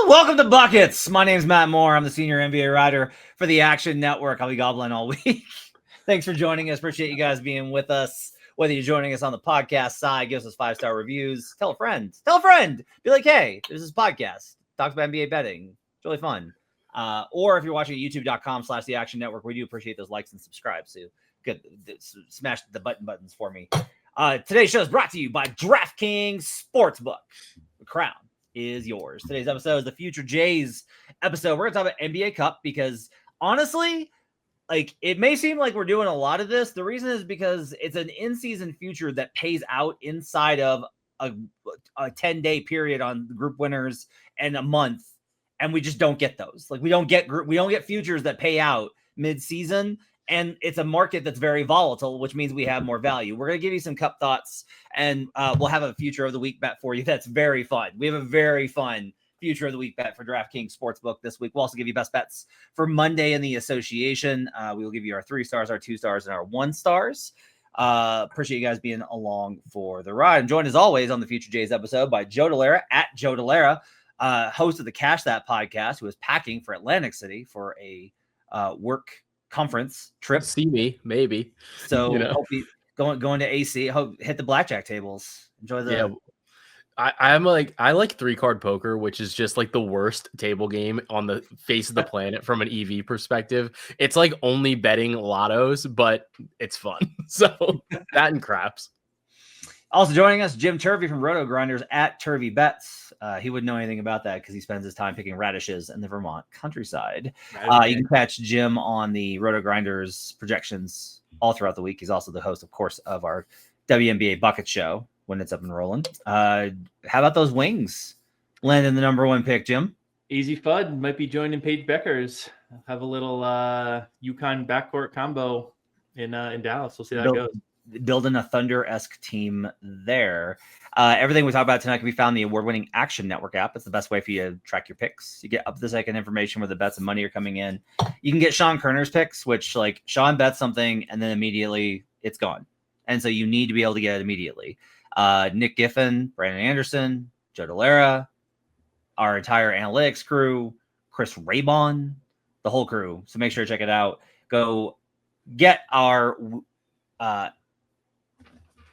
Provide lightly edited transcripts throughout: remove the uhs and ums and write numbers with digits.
Welcome to Buckets. My name's MattMoore. I'm the senior NBA writer for the Action Network. I'll be gobbling all week. Thanks for joining us. Appreciate you guys being with us. Whether you're joining us on the podcast side, give us 5-star reviews. Tell a friend. Tell a friend. Be like, hey, there's this podcast. Talks about NBA betting. It's really fun. Or if you're watching at youtube.com/the Action Network, we do appreciate those likes and subscribes. So good. Smash the buttons for me. Today's show is brought to you by DraftKings Sportsbook. The crown is yours. Today's episode is the Future Jays episode. We're going to talk about NBA Cup because honestly, like it may seem like we're doing a lot of this. The reason is because it's an in-season future that pays out inside of a 10-day period on group winners and a month. And we just don't get those. Like we don't get futures that pay out mid-season. And it's a market that's very volatile, which means we have more value. We're going to give you some cup thoughts, and we'll have a future of the week bet for you. That's very fun. We have a very fun future of the week bet for DraftKings Sportsbook this week. We'll also give you best bets for Monday in the association. We will give you our 3 stars, our 2 stars, and our 1 stars. Appreciate you guys being along for the ride. I'm joined as always on the Future Jays episode by Joe Dellera at Joe Dellera, host of the Cash That podcast, who is packing for Atlantic City for a work conference trip. See me, maybe. So hope you going to AC. Hope hit the blackjack tables. Enjoy the. Yeah, I like 3-card poker, which is just like the worst table game on the face of the planet from an EV perspective. It's like only betting lottos, but it's fun. So that and craps. Also joining us, Jim Turvey from Roto Grinders at Turvey Bets. He wouldn't know anything about that because he spends his time picking radishes in the Vermont countryside. You can catch Jim on the Roto Grinders projections all throughout the week. He's also the host, of course, of our WNBA Bucket Show when it's up and rolling. How about those wings? Landing the number 1 pick, Jim. Easy Fudd might be joining Paige Beckers. Have a little UConn backcourt combo in Dallas. We'll see how that goes. Building a Thunder-esque team there. Everything we talk about tonight can be found in the award-winning Action Network app. It's the best way for you to track your picks. You get up-to-the-second information where the bets and money are coming in. You can get Sean Kerner's picks, which like Sean bets something and then immediately it's gone. And so you need to be able to get it immediately. Nick Giffen, Brandon Anderson, Joe Dellera, our entire analytics crew, Chris Raybon, the whole crew. So make sure to check it out. Go get our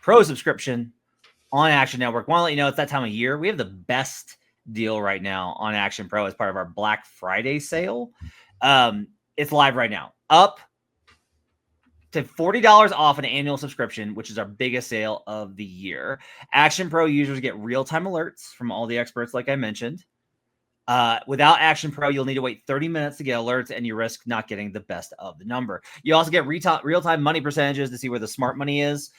pro subscription on Action Network. Want to let you know it's that time of year. We have the best deal right now on Action Pro as part of our Black Friday sale. It's live right now. Up to $40 off an annual subscription, which is our biggest sale of the year. Action Pro users get real-time alerts from all the experts, like I mentioned. Without Action Pro, you'll need to wait 30 minutes to get alerts, and you risk not getting the best of the number. You also get real-time money percentages to see where the smart money is.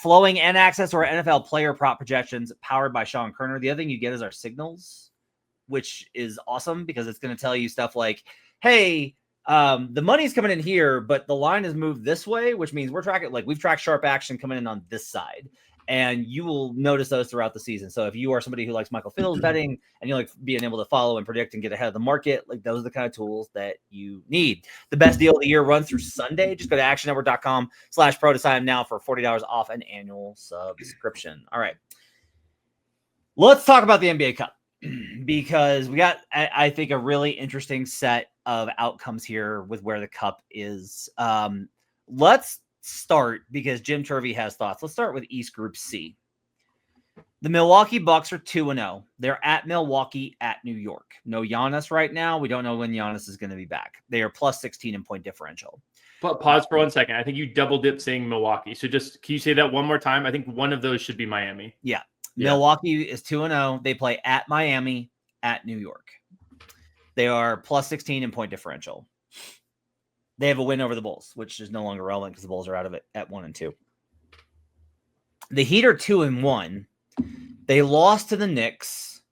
Flowing and access to our NFL player prop projections powered by Sean Kerner. The other thing you get is our signals, which is awesome because it's going to tell you stuff like, hey, the money's coming in here, but the line is moved this way, which means we're tracking, like we've tracked sharp action coming in on this side. And you will notice those throughout the season. So if you are somebody who likes Michael Fiddle's betting and you like being able to follow and predict and get ahead of the market, like those are the kind of tools that you need. The best deal of the year runs through Sunday. Just go to actionnetwork.com/pro to sign up now for $40 off an annual subscription. All right. Let's talk about the NBA Cup because we got, I think, a really interesting set of outcomes here with where the Cup is. Let's start because Jim Turvey has thoughts. Let's start with East Group C. The Milwaukee Bucks are 2-0. They're at Milwaukee, at New York. No Giannis right now. We don't know when Giannis is going to be back. They are plus 16 in point differential. But pause for 1 second. I think you double dip saying Milwaukee. So just can you say that one more time? I think one of those should be Miami. Yeah. Milwaukee is 2-0. They play at Miami, at New York. They are plus 16 in point differential. They have a win over the Bulls, which is no longer relevant because the Bulls are out of it at 1-2. The Heat are 2-1. They lost to the Knicks.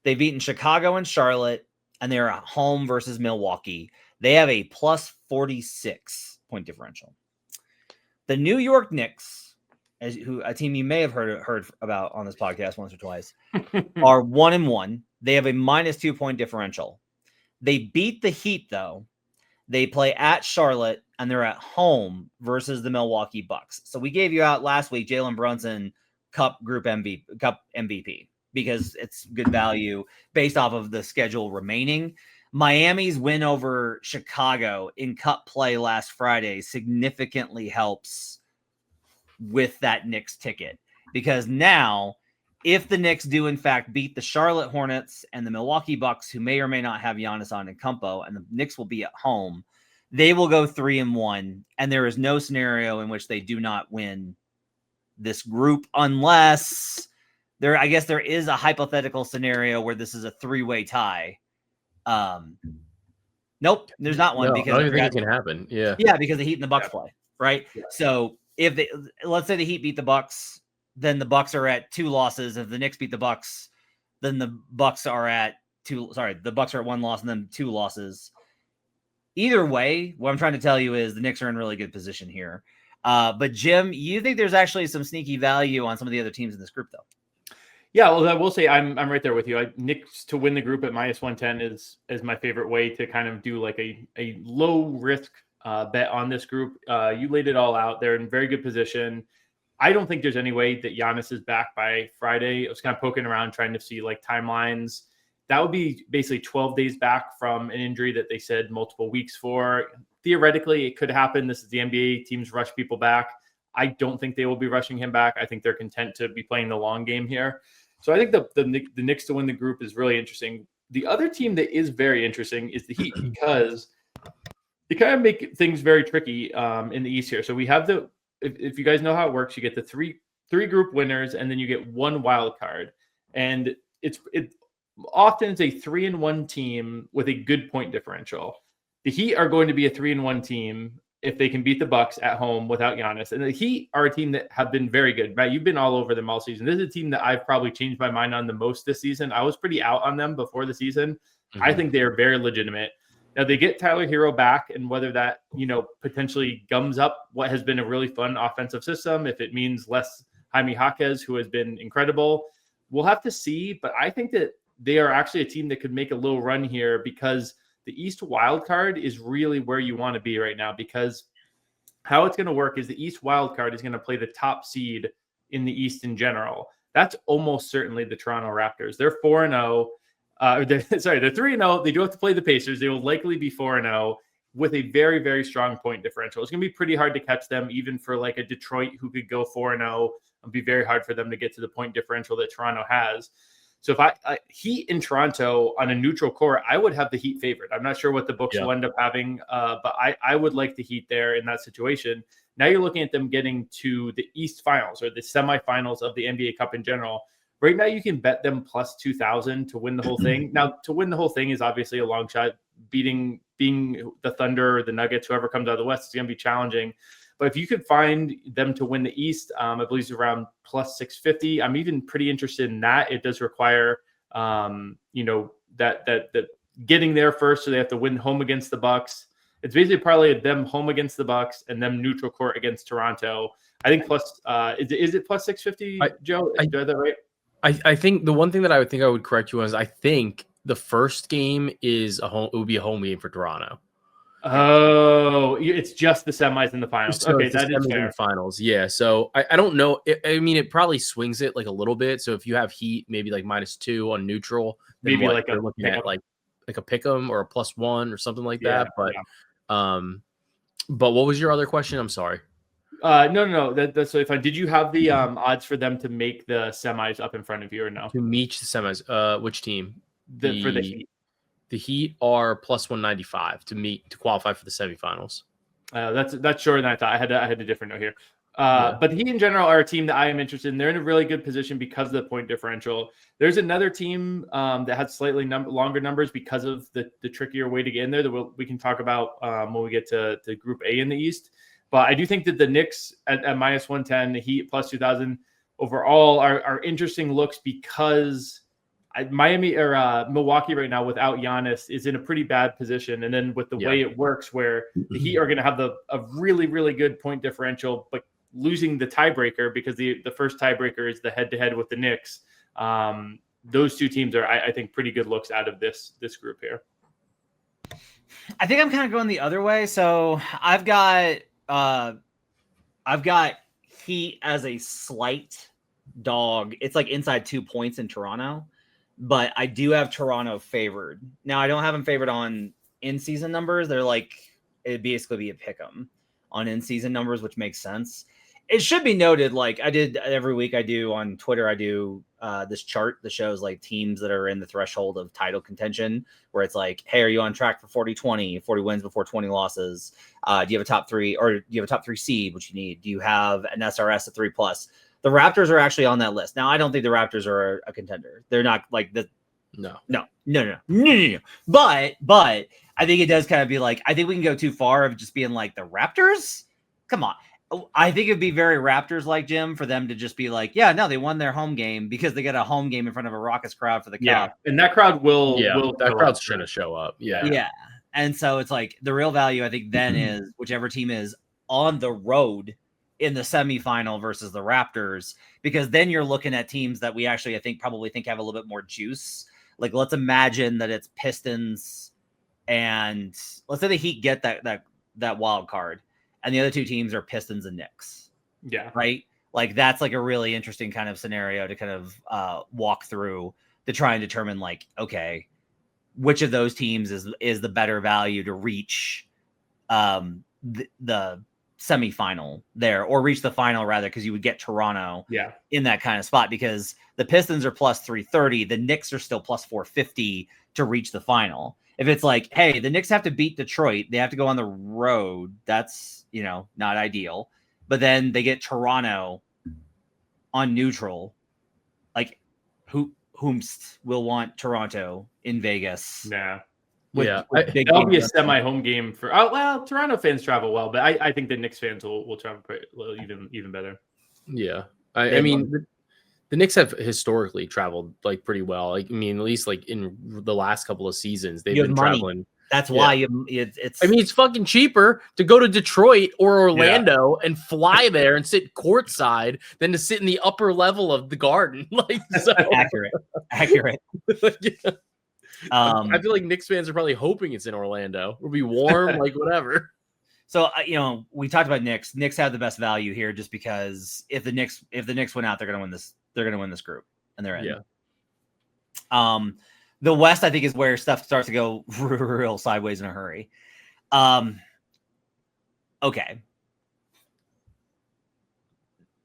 They've beaten Chicago and Charlotte, and they're at home versus Milwaukee. They have a plus 46 point differential. The New York Knicks, a team you may have heard about on this podcast once or twice, are 1-1. They have a minus 2 point differential. They beat the Heat, though. They play at Charlotte, and they're at home versus the Milwaukee Bucks. So we gave you out last week Jalen Brunson Cup MVP. because it's good value based off of the schedule remaining. Miami's win over Chicago in cup play last Friday significantly helps with that Knicks ticket, because now if the Knicks do in fact beat the Charlotte Hornets and the Milwaukee Bucks, who may or may not have Giannis on Antetokounmpo, and the Knicks will be at home, they will go 3-1, and there is no scenario in which they do not win this group unless I guess there is a hypothetical scenario where this is a 3-way tie. Nope, there's not one, because I don't even think it can happen. Yeah, because the Heat and the Bucks play, right? Yeah. So if let's say the Heat beat the Bucks, then the Bucks are at 2 losses. If the Knicks beat the Bucks, then the Bucks are at 2. Sorry, the Bucks are at 1 loss and then 2 losses. Either way, what I'm trying to tell you is the Knicks are in really good position here. But Jim, you think there's actually some sneaky value on some of the other teams in this group, though? Yeah, well, I will say I'm right there with you. Knicks to win the group at -110 is my favorite way to kind of do like a low risk bet on this group. You laid it all out. They're in very good position. I don't think there's any way that Giannis is back by Friday. I was kind of poking around trying to see like timelines. That would be basically 12 days back from an injury that they said multiple weeks for. Theoretically, it could happen. This is the NBA. Teams rush people back. I don't think they will be rushing him back. I think they're content to be playing the long game here. So I think the Knicks to win the group is really interesting. The other team that is very interesting is the Heat, because they kind of make things very tricky in the East here. So we have if you guys know how it works, you get the three group winners, and then you get 1 wild card. And it often it's a 3-1 team with a good point differential. The Heat are going to be a 3-1 team if they can beat the Bucks at home without Giannis. And the Heat are a team that have been very good. Matt, you've been all over them all season. This is a team that I've probably changed my mind on the most this season. I was pretty out on them before the season. Mm-hmm. I think they are very legitimate. Now they get Tyler Hero back, and whether that, potentially gums up what has been a really fun offensive system, if it means less Jaime Jaquez, who has been incredible, we'll have to see. But I think that they are actually a team that could make a little run here, because the East wild card is really where you want to be right now, because how it's going to work is the East wild card is going to play the top seed in the East in general. That's almost certainly the Toronto Raptors. They're 4-0. They're 3-0. They do have to play the Pacers. They will likely be 4-0 with a very, very strong point differential. It's going to be pretty hard to catch them, even for like a Detroit who could go 4-0. It'll be very hard for them to get to the point differential that Toronto has. So if I Heat in Toronto on a neutral court, I would have the Heat favored. I'm not sure what the books will end up having, but I would like the Heat there in that situation. Now you're looking at them getting to the East Finals or the semifinals of the NBA Cup in general. Right now you can bet them plus 2,000 to win the whole thing. Now to win the whole thing is obviously a long shot. Being the Thunder or the Nuggets, whoever comes out of the West, is going to be challenging. But if you could find them to win the East, I believe it's around plus 650. I'm even pretty interested in that. It does require, that getting there first, so they have to win home against the Bucks. It's basically probably them home against the Bucks and them neutral court against Toronto. I think plus is it plus 650, Joe? Do I have that right? I think the one thing that I would correct you on is I think the first game is it would be a home game for Toronto. Oh, it's just the semis and the finals. So okay, that is fair. Finals, yeah. So I don't know. It probably swings it like a little bit. So if you have Heat, maybe like -2 on neutral, maybe like you're looking at like a pick'em or a +1 or something like that. But but what was your other question? I'm sorry. No. That's really fine. Did you have the odds for them to make the semis up in front of you or no? To meet the semis, which team? For the Heat. The Heat are plus 195 to qualify for the semifinals. That's shorter than I thought. I had a different note here. But the Heat in general are a team that I am interested in. They're in a really good position because of the point differential. There's another team that had slightly longer numbers because of the trickier way to get in there that we can talk about when we get to Group A in the East. But I do think that the Knicks at -110, the Heat plus 2,000 overall are interesting looks, because Miami or Milwaukee right now without Giannis is in a pretty bad position. And then with the way it works, where the Heat are going to have a really, really good point differential, but losing the tiebreaker, because the first tiebreaker is the head-to-head with the Knicks. Those two teams are, I think, pretty good looks out of this group here. I think I'm kind of going the other way. So I've got Heat as a slight dog. It's like inside 2 points in Toronto, but I do have Toronto favored. Now, I don't have them favored on in-season numbers. They're like, it'd basically be a pick 'em on in-season numbers, which makes sense. It should be noted, like I did every week, I do on Twitter, I do this chart that shows like teams that are in the threshold of title contention, where it's like, hey, are you on track for 40-20, 40 wins before 20 losses? Do you have a top 3, or do you have a top 3 seed, which you need? Do you have an SRS at 3+? The Raptors are actually on that list. Now, I don't think the Raptors are a contender. They're not like the no. But I think it does kind of be like, I think we can go too far of just being like the Raptors. Come on. I think it'd be very Raptors-like, Jim, for them to just be like, yeah, no, they won their home game because they got a home game in front of a raucous crowd for the cup. And that crowd will that crowd's trying to show up. Yeah. And so it's like the real value, I think, then is whichever team is on the road in the semifinal versus the Raptors, because then you're looking at teams that we actually, I think, probably think have a little bit more juice. Like, let's imagine that it's Pistons, and let's say the Heat get that wild card, and the other two teams are Pistons and Knicks. Yeah. Right? Like, that's like a really interesting kind of scenario to kind of walk through to try and determine, like, okay, which of those teams is the better value to reach the semifinal there, or reach the final rather, because you would get Toronto in that kind of spot, because the Pistons are plus 330, the Knicks are still plus 450 to reach the final. If it's like, hey, the Knicks have to beat Detroit, they have to go on the road, that's, you know, not ideal. But then they get Toronto on neutral. Like, whomst will want Toronto in Vegas? Yeah. That'll be a semi-home game for. Oh well, Toronto fans travel well, but I think the Knicks fans will travel even better. Yeah, I mean, the Knicks have historically traveled like pretty well. Like, I mean, at least like in the last couple of seasons, they've been traveling. That's why it's. I mean, it's fucking cheaper to go to Detroit or Orlando and fly there and sit courtside than to sit in the upper level of the Garden. Like, so. accurate. I feel like Knicks fans are probably hoping it's in Orlando. It'll be warm, like whatever. So you know, we talked about Knicks. Knicks have the best value here, just because if the Knicks win out, they're gonna win this. They're gonna win this group, and they're in. Yeah. The West, I think, is where stuff starts to go real sideways in a hurry. Okay.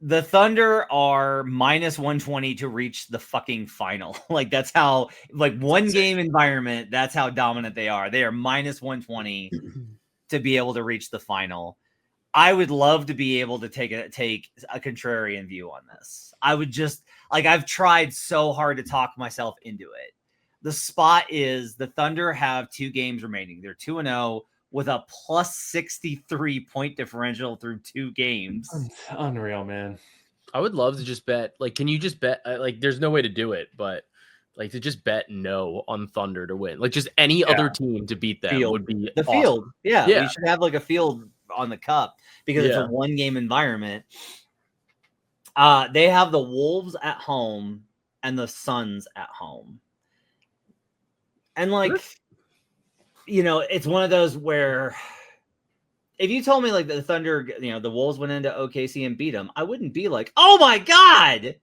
The Thunder are minus 120 to reach the fucking final. Like, that's how, like, one game environment, that's how dominant they are. They are minus 120 to be able to reach the final. I would love to be able to take a contrarian view on this. I would just, like, I've tried so hard to talk myself into it. The spot is the Thunder have 2 games remaining. They're 2-0 with a plus 63 point differential through 2 games. Unreal, man. I would love to just bet. Like, can you just bet? Like, there's no way to do it, but like to just bet no on Thunder to win. Like, just any other team to beat them would be the awesome. Field. Yeah, we should have like a field on the cup, because it's a 1-game environment. They have the Wolves at home and the Suns at home. And like, you know, it's one of those where if you told me like the Thunder, you know, the Wolves went into OKC and beat them, I wouldn't be like, oh my God,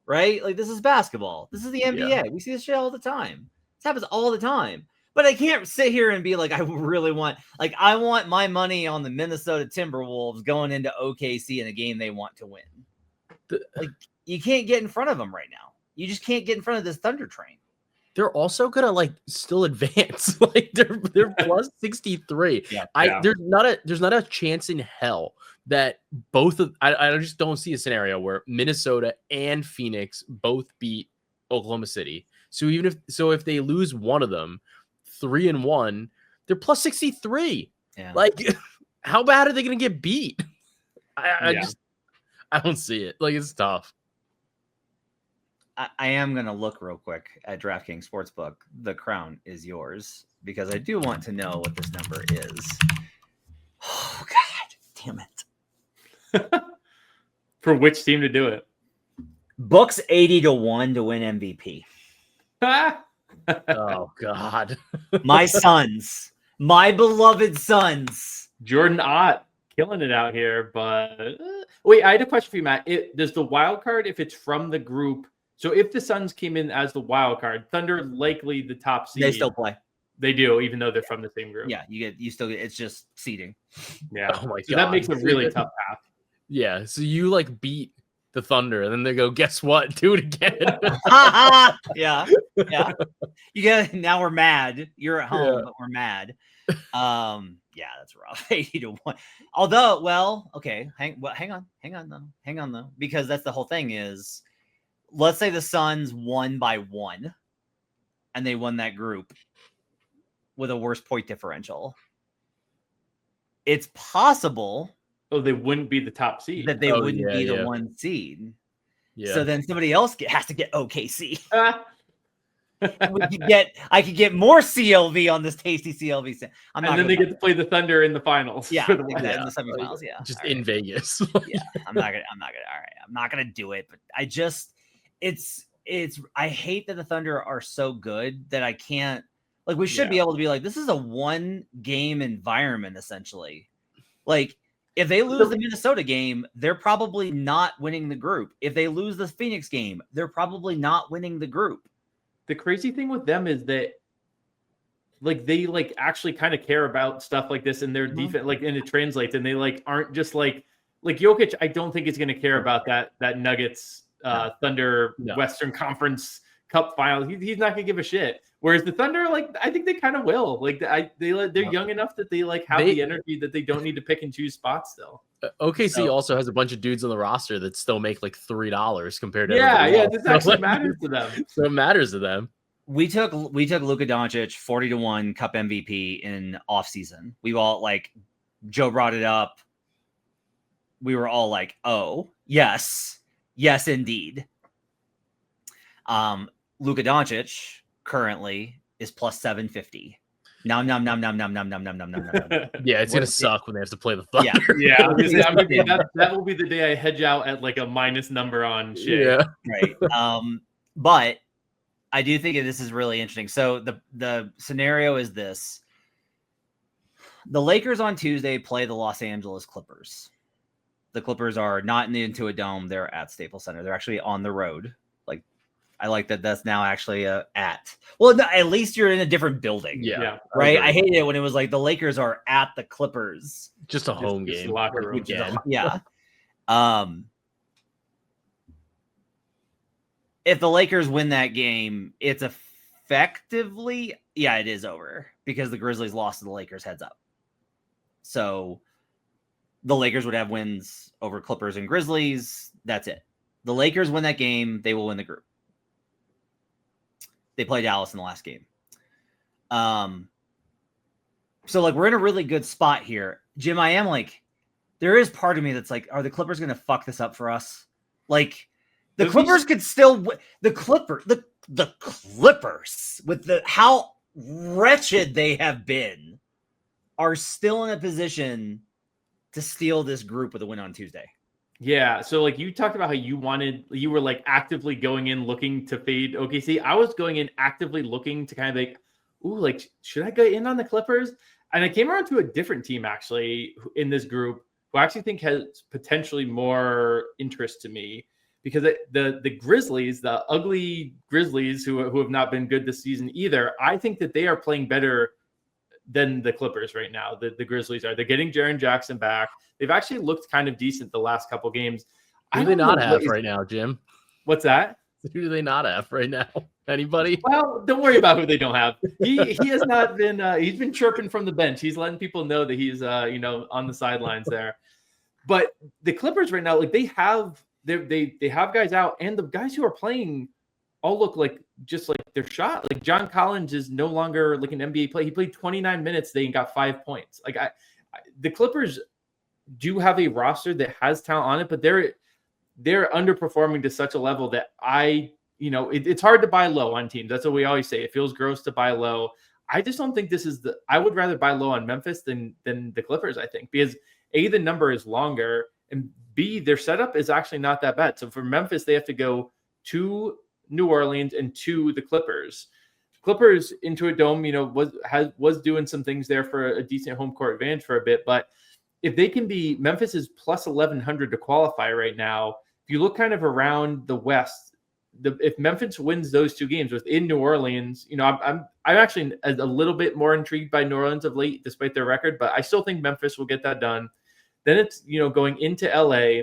right? Like, this is basketball. This is the NBA. Yeah. We see this shit all the time. This happens all the time. But I can't sit here and be like, I really want, like, I want my money on the Minnesota Timberwolves going into OKC in a game they want to win. Like, you can't get in front of them right now. You just can't get in front of this Thunder train. They're also gonna like still advance. Like, they're plus 63. There's not a chance in hell that both of I just don't see a scenario where Minnesota and Phoenix both beat Oklahoma City. So if they lose one of them, 3-1, they're plus 63. Yeah. Like, how bad are they gonna get beat? I don't see it. Like, it's tough. I am going to look real quick at DraftKings Sportsbook. The crown is yours, because I do want to know what this number is. Oh, God damn it. For which team to do it? Bucks 80-1 to win MVP. Oh, God. My Suns. My beloved Suns. Jordan Ott. killing it out here. But wait, I had a question for you, Matt. Does the wild card, if it's from the group, so if the Suns came in as the wild card, Thunder likely the top seed. They still play. They do, even though they're from the same group. Yeah, you still get. It's just seeding. Yeah. Oh my So God. that makes a really tough path. Yeah. So you like beat the Thunder, and then they go, guess what? Do it again. Yeah. You get. Now we're mad. You're at home, Yeah. but we're mad. Yeah, that's rough. 80-1. Although, well, okay. Hang on though, because that's the whole thing. Is let's say the Suns won by 1, and they won that group with a worse point differential. It's possible they wouldn't be the top seed. that they wouldn't be the 1 seed. Yeah. So then somebody else has to get OKC. I could get more CLV on this tasty CLV. And then they get to play the Thunder in the finals. Yeah, for the in the semifinals. Yeah, just all in right. Vegas. Yeah, I'm not gonna. All right, I'm not gonna do it. But I hate that the Thunder are so good that I can't. Like, we should be able to be like, this is a 1-game environment essentially. Like, if they lose the Minnesota game, they're probably not winning the group. If they lose the Phoenix game, they're probably not winning the group. The crazy thing with them is that like they like actually kind of care about stuff like this in their defense, like, and it translates, and they like aren't just like Jokic. I don't think is going to care about that Nuggets Thunder Western Conference Cup final. He's not going to give a shit. Whereas the Thunder, like, I think they kind of will. Like, they're young enough that they like have the energy that they don't need to pick and choose spots still. OKC also has a bunch of dudes on the roster that still make like $3 compared to this actually matters to them. So it matters to them. We took Luka Doncic 40-1 Cup MVP in offseason. We all, like, Joe brought it up. We were all like, oh, yes, indeed. Luka Doncic currently is plus 750. Nom. Yeah, it's gonna suck when they have to play the Thunder. Yeah. That will be the day I hedge out at like a minus number on shit. Yeah, right. But I do think this is really interesting. So the scenario is this: the Lakers on Tuesday play the Los Angeles Clippers. The Clippers are not into a dome; they're at Staples Center. They're actually on the road. Like, I like that. That's now actually at. Well, no, at least you're in a different building. Yeah. Right. I hated it when it was like the Lakers are at the Clippers. just a home game. Locker room. Yeah. If the Lakers win that game, it's effectively, it is over because the Grizzlies lost to the Lakers heads up. So the Lakers would have wins over Clippers and Grizzlies. That's it. The Lakers win that game, they will win the group. They play Dallas in the last game. So like, we're in a really good spot here. Jim, I am like, there is part of me that's like, are the Clippers going to fuck this up for us? Like, the Clippers could still the Clippers with how wretched they have been are still in a position to steal this group with a win on Tuesday. Yeah. So like you talked about how you were like actively going in looking to fade OKC. I was going in actively looking to kind of like, ooh, like, should I go in on the Clippers? And I came around to a different team actually in this group who I actually think has potentially more interest to me. Because the Grizzlies, the ugly Grizzlies who have not been good this season either, I think that they are playing better than the Clippers right now. The Grizzlies are. They're getting Jaren Jackson back. They've actually looked kind of decent the last couple games. Who do they not have right now, Jim? What's that? Who do they not have right now? Anybody? Well, don't worry about who they don't have. He has not been. He's been chirping from the bench. He's letting people know that he's on the sidelines there. But the Clippers right now, like they have guys out, and the guys who are playing all look like just like they're shot. Like John Collins is no longer like an NBA play. He played 29 minutes. They got 5 points. Like the Clippers do have a roster that has talent on it, but they're underperforming to such a level that it's hard to buy low on teams. That's what we always say. It feels gross to buy low. I just don't think this is I would rather buy low on Memphis than the Clippers, I think, because A, the number is longer, and B, their setup is actually not that bad. So for Memphis, they have to go to New Orleans and to the Clippers. Clippers into a dome, was doing some things there for a decent home court advantage for a bit. But if they can be, Memphis is plus 1100 to qualify right now. If you look kind of around the West, if Memphis wins those two games within New Orleans, I'm actually a little bit more intrigued by New Orleans of late, despite their record, but I still think Memphis will get that done. Then it's, going into LA.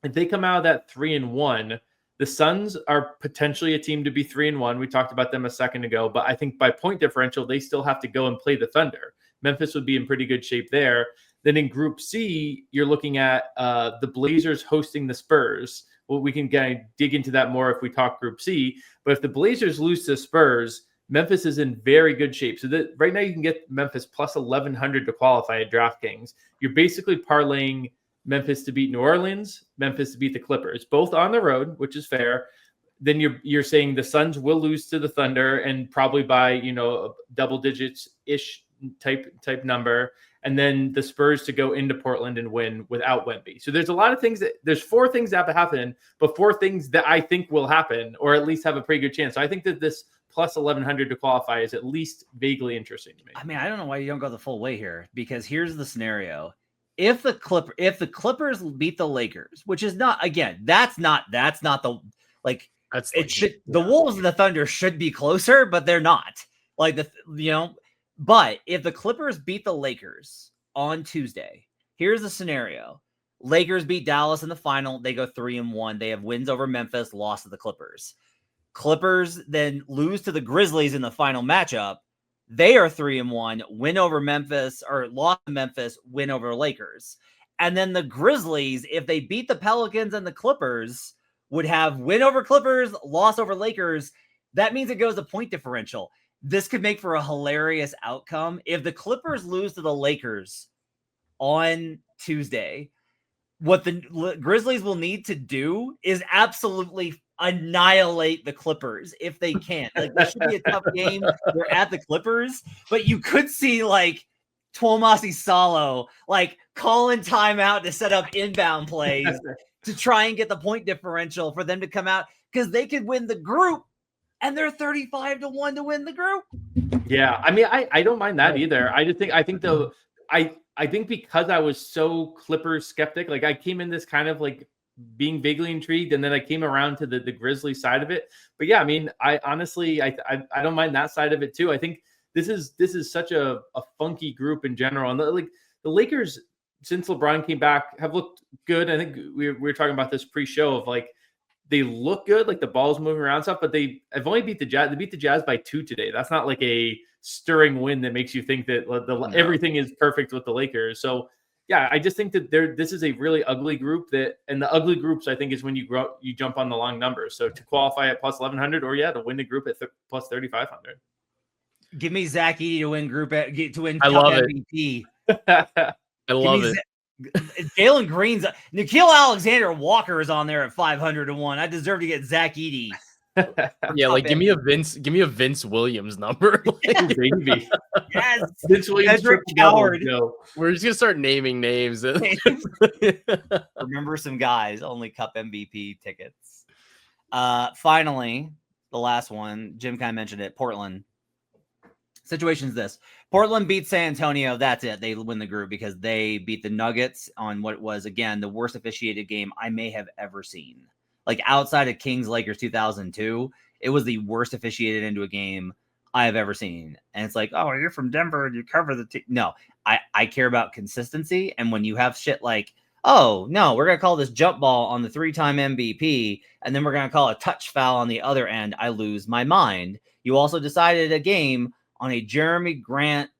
If they come out of that 3-1, the Suns are potentially a team to be 3-1. We talked about them a second ago, but I think by point differential, they still have to go and play the Thunder. Memphis would be in pretty good shape there. Then in Group C, you're looking at the Blazers hosting the Spurs. Well, we can kind of dig into that more if we talk Group C. But if the Blazers lose to Spurs, Memphis is in very good shape. So that right now you can get Memphis plus 1100 to qualify at DraftKings. You're basically parlaying Memphis to beat New Orleans, Memphis to beat the Clippers, both on the road, which is fair. Then you're saying the Suns will lose to the Thunder and probably by double digits ish type number, and then the Spurs to go into Portland and win without Wemby. So there's a lot of things there's 4 things that have to happen, but 4 things that I think will happen, or at least have a pretty good chance. So I think that this plus 1100 to qualify is at least vaguely interesting to me. I mean, I don't know why you don't go the full way here, because here's the scenario. If the Clippers beat the Lakers, which is not, again, that's not the, like, that's it should, the Wolves and the Thunder should be closer, but they're not. Like, but if the Clippers beat the Lakers on Tuesday, here's the scenario. Lakers beat Dallas in the final. They go 3-1. They have wins over Memphis, loss to the Clippers. Clippers then lose to the Grizzlies in the final matchup. They are 3-1, win over Memphis, or loss to Memphis, win over Lakers. And then the Grizzlies, if they beat the Pelicans and the Clippers, would have win over Clippers, loss over Lakers. That means it goes to point differential. This could make for a hilarious outcome. If the Clippers lose to the Lakers on Tuesday, what the Grizzlies will need to do is absolutely annihilate the Clippers if they can. Like, this should be a tough game. They're at the Clippers, but you could see like Tuomasi Salo like calling timeout to set up inbound plays to try and get the point differential for them to come out, because they could win the group and they're 35-1 to win the group. Yeah, I mean, I don't mind that either. I think because I was so Clippers skeptic, like I came in this kind of like being vaguely intrigued, and then I came around to the Grizzlies side of it. But yeah, I mean, I honestly don't mind that side of it too. I think this is such a funky group in general, and the Lakers, since LeBron came back, have looked good. I think we were talking about this pre-show of like they look good, like the ball's moving around stuff, but they have only beat the Jazz. They beat the Jazz by 2 today. That's not like a stirring win that makes you think that everything is perfect with the Lakers. So yeah, I just think that this is a really ugly group, and the ugly groups, I think, is when you jump on the long numbers. So to qualify at plus 1100, or to win the group at plus 3500. Give me Zach Edey to win MVP. I love it. Jalen Green's Nickeil Alexander-Walker is on there at 500-1. I deserve to get Zach Edey. Yeah, like give me a Vince Williams number. Baby. Yes, Vince Williams. Coward. We're just gonna start naming names. Remember some guys, only Cup MVP tickets. Finally, the last one, Jim kind of mentioned it. Portland. Situation's this. Portland beats San Antonio. That's it. They win the group because they beat the Nuggets on what was, again, the worst officiated game I may have ever seen. Like, outside of Kings-Lakers 2002, it was the worst officiated into a game I have ever seen. And it's like, oh, you're from Denver and you cover the team. No, I care about consistency. And when you have shit like, oh, no, we're going to call this jump ball on the 3-time MVP, and then we're going to call a touch foul on the other end, I lose my mind. You also decided a game on a Jeremy Grant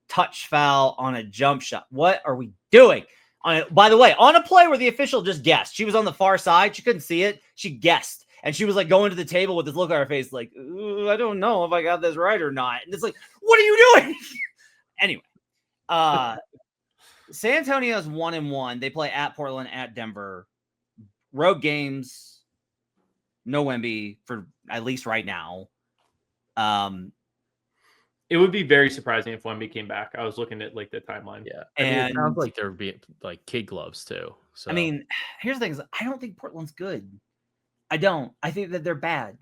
touch foul on a jump shot. What are we doing? By the way, on a play where the official just guessed. She was on the far side. She couldn't see it. She guessed. And she was like going to the table with this look on her face like, I don't know if I got this right or not. And it's like, what are you doing? Anyway, San Antonio's 1-1. They play at Portland, at Denver. Road games. No Wemby for at least right now. It would be very surprising if Wemby came back. I was looking at like the timeline. Yeah. And it sounds like there would be like kid gloves too. So I mean, here's the thing. I don't think Portland's good. I don't. I think that they're bad.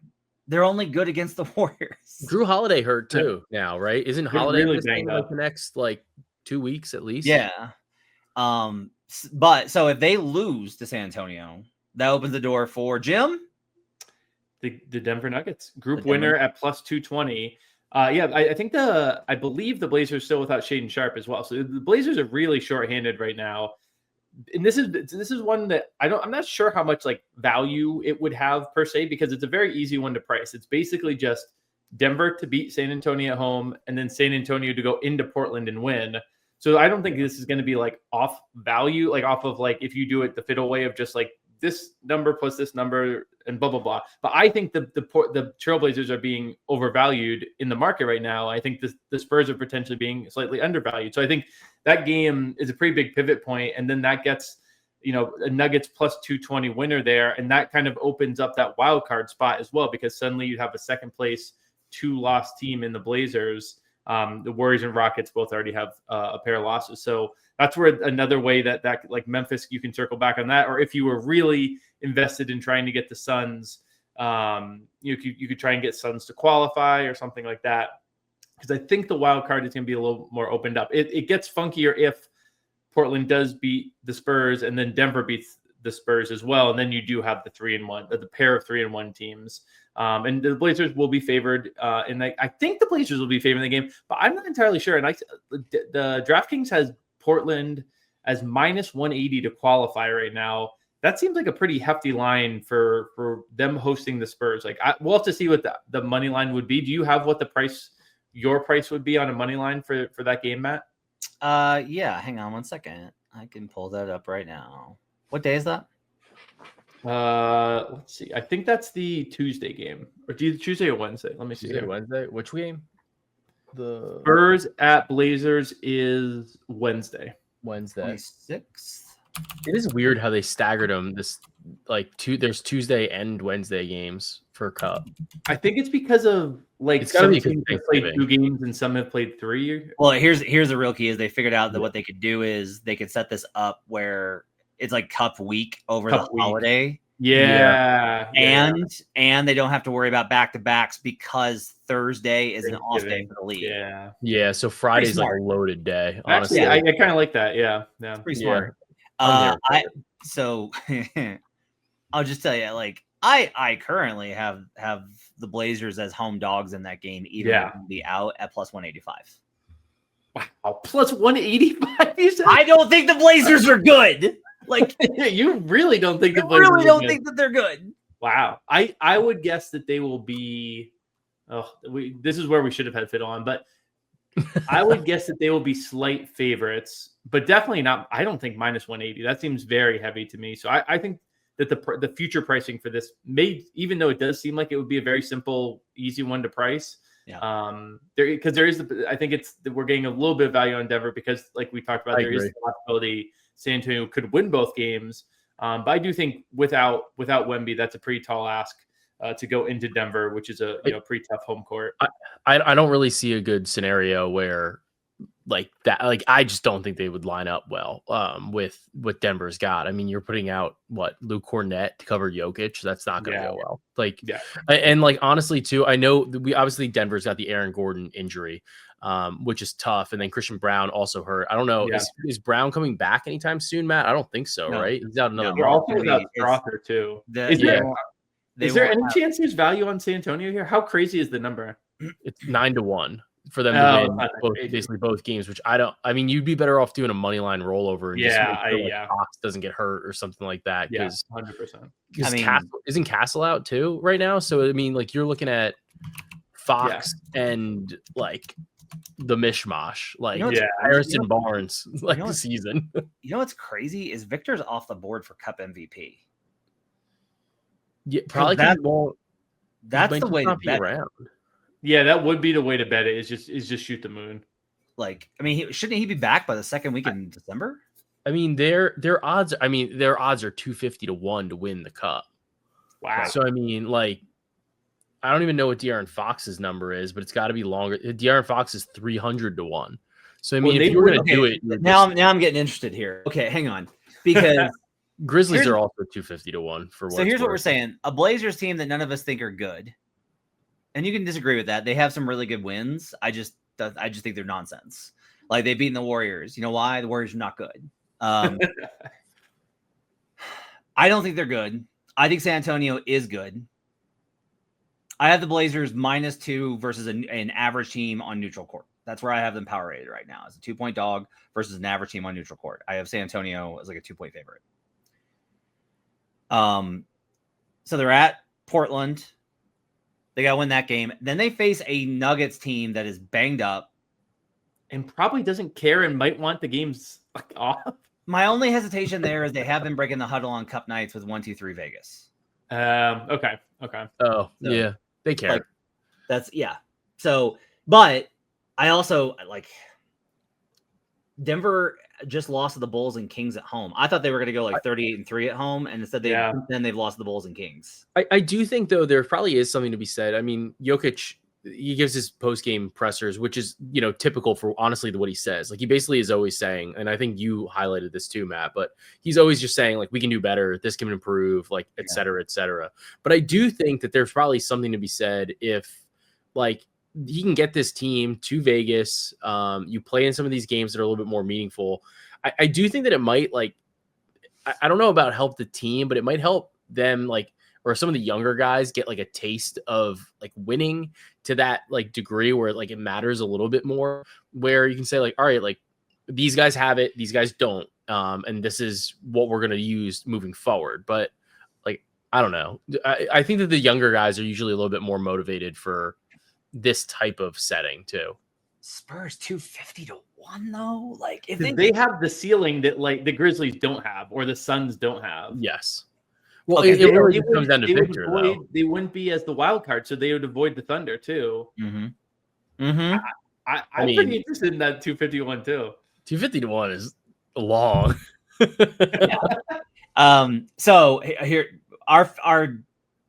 They're only good against the Warriors. Drew Holiday hurt too now, right? Isn't Holiday really missing banged like up the next like 2 weeks at least? Yeah. But so if they lose to San Antonio, that opens the door for Jim. The Denver Nuggets group winner at plus 220. I believe the Blazers still without Shaedon Sharpe as well. So the Blazers are really shorthanded right now. And this is one that I'm not sure how much like value it would have per se, because it's a very easy one to price. It's basically just Denver to beat San Antonio at home and then San Antonio to go into Portland and win. So I don't think this is going to be like off value, like off of like if you do it the fiddle way of just like this number plus this number and blah, blah, blah. But I think the Trailblazers are being overvalued in the market right now. I think the Spurs are potentially being slightly undervalued. So I think that game is a pretty big pivot point. And then that gets, a Nuggets plus 220 winner there. And that kind of opens up that wild card spot as well, because suddenly you have a second place 2-loss team in the Blazers. The Warriors and Rockets both already have a pair of losses. So that's where another way that like Memphis, you can circle back on that. Or if you were really invested in trying to get the Suns, you could try and get Suns to qualify or something like that. Because I think the wild card is going to be a little more opened up. It gets funkier if Portland does beat the Spurs and then Denver beats the Spurs as well. And then you do have the pair of 3-1 teams. And the Blazers will be favored. And I think the Blazers will be favored in the game, but I'm not entirely sure. And the DraftKings has Portland as minus 180 to qualify right now. That seems like a pretty hefty line for them hosting the Spurs. Like we'll have to see what the money line would be. Do you have what your price would be on a money line for that game, Matt? Yeah. Hang on one second. I can pull that up right now. What day is that? Let's see. I think that's the Tuesday game, or Tuesday or Wednesday. Let me see. Tuesday, Wednesday. Which game? The Spurs at Blazers is Wednesday. 26th. It is weird how they staggered them. There's Tuesday and Wednesday games for Cup. I think it's because of like some teams have played 2 games and some have played 3. Well, here's the real key is they figured out that what they could do is they could set this up where it's like Cup week over the holiday. Yeah. And they don't have to worry about back-to-backs because Thursday is an off day for the league. Yeah. So Friday's like a loaded day. Honestly, actually, I kind of like that. Yeah. It's pretty smart. So I'll just tell you, like I currently have the Blazers as home dogs in that game, even if they'll be out at plus 185. Wow, plus 185. I don't think the Blazers are good. Like you really don't think the Blazers don't think that they're good. Wow. I would guess that they will be this is where we should have had Fiddle on, but I would guess that they will be slight favorites, but definitely not. I don't think minus 180. That seems very heavy to me. So I think that the future pricing for this even though it does seem like it would be a very simple, easy one to price. Yeah. I think we're getting a little bit of value on Denver because, like we talked about, there is the possibility San Antonio could win both games. But I do think without Wemby, that's a pretty tall ask to go into Denver, which is a pretty tough home court. I don't really see a good scenario where like that. Like I just don't think they would line up well with what Denver's got. I mean, you're putting out Luke Cornett to cover Jokic. That's not going to go well. And like honestly too, I know obviously Denver's got the Aaron Gordon injury, which is tough. And then Christian Brown also hurt. I don't know. Yeah. Is Brown coming back anytime soon, Matt? I don't think so. No. Right? He's out another month. You're also without Strother too. Is there any chance there's value on San Antonio here? How crazy is the number? It's 9-1 for them to win basically both games, which you'd be better off doing a money line rollover. And Fox doesn't get hurt or something like that. Yeah, 100%. Isn't Castle out too right now? So, I mean, like you're looking at Fox and like the mishmash, like Harrison Barnes, the season. You know what's crazy is Victor's off the board for Cup MVP. Yeah, probably that's the way to bet around. Yeah, that would be the way to bet it. Is just shoot the moon. Like, I mean, shouldn't he be back by the second week in December? I mean, their odds. I mean, their odds are 250 to 1 to win the Cup. Wow. So I mean, like, I don't even know what De'Aaron Fox's number is, but it's got to be longer. De'Aaron Fox is 300 to 1. So I mean, if you were going to do it, now I'm getting interested here. Okay, hang on, because Grizzlies are also 250 to 1 for what. So here's what we're saying: a Blazers team that none of us think are good, and you can disagree with that. They have some really good wins. I just think they're nonsense. Like they've beaten the Warriors. You know why? The Warriors are not good. I don't think they're good. I think San Antonio is good. I have the Blazers -2 versus an average team on neutral court. That's where I have them power rated right now. As a 2-point dog versus an average team on neutral court. I have San Antonio as like a 2-point favorite. So they're at Portland. They got to win that game. Then they face a Nuggets team that is banged up and probably doesn't care and might want the games off. My only hesitation there is they have been breaking the huddle on cup nights with 1-2-3 Vegas. Okay. Oh, so, yeah. They care. Like, that's yeah. So, but I also like Denver just lost to the Bulls and Kings at home. I thought they were going to go like 38-3 at home, and instead then they've lost to the Bulls and Kings. I do think though there probably is something to be said. I mean, Jokic, he gives his post-game pressers, which is, you know, typical for honestly what he says. Like he basically is always saying, and I think you highlighted this too, Matt, but he's always just saying like, we can do better. This can improve, like, et cetera, et cetera. But I do think that there's probably something to be said if like he can get this team to Vegas. You play in some of these games that are a little bit more meaningful. I do think that it might like, I don't know about help the team, but it might help them like, or some of the younger guys get like a taste of like winning to that like degree where like it matters a little bit more, where you can say like, all right, like these guys have it, these guys don't. And this is what we're going to use moving forward. But like, I don't know. I think that the younger guys are usually a little bit more motivated for this type of setting too. Spurs 250-1 though. Like if they have the ceiling that like the Grizzlies don't have, or the Suns don't have. Yes. Well, okay, it really comes down to Victor, though. They wouldn't be as the wild card, so they would avoid the Thunder, too. I'm pretty interested in that 251, too. 250-1 is long. So here, our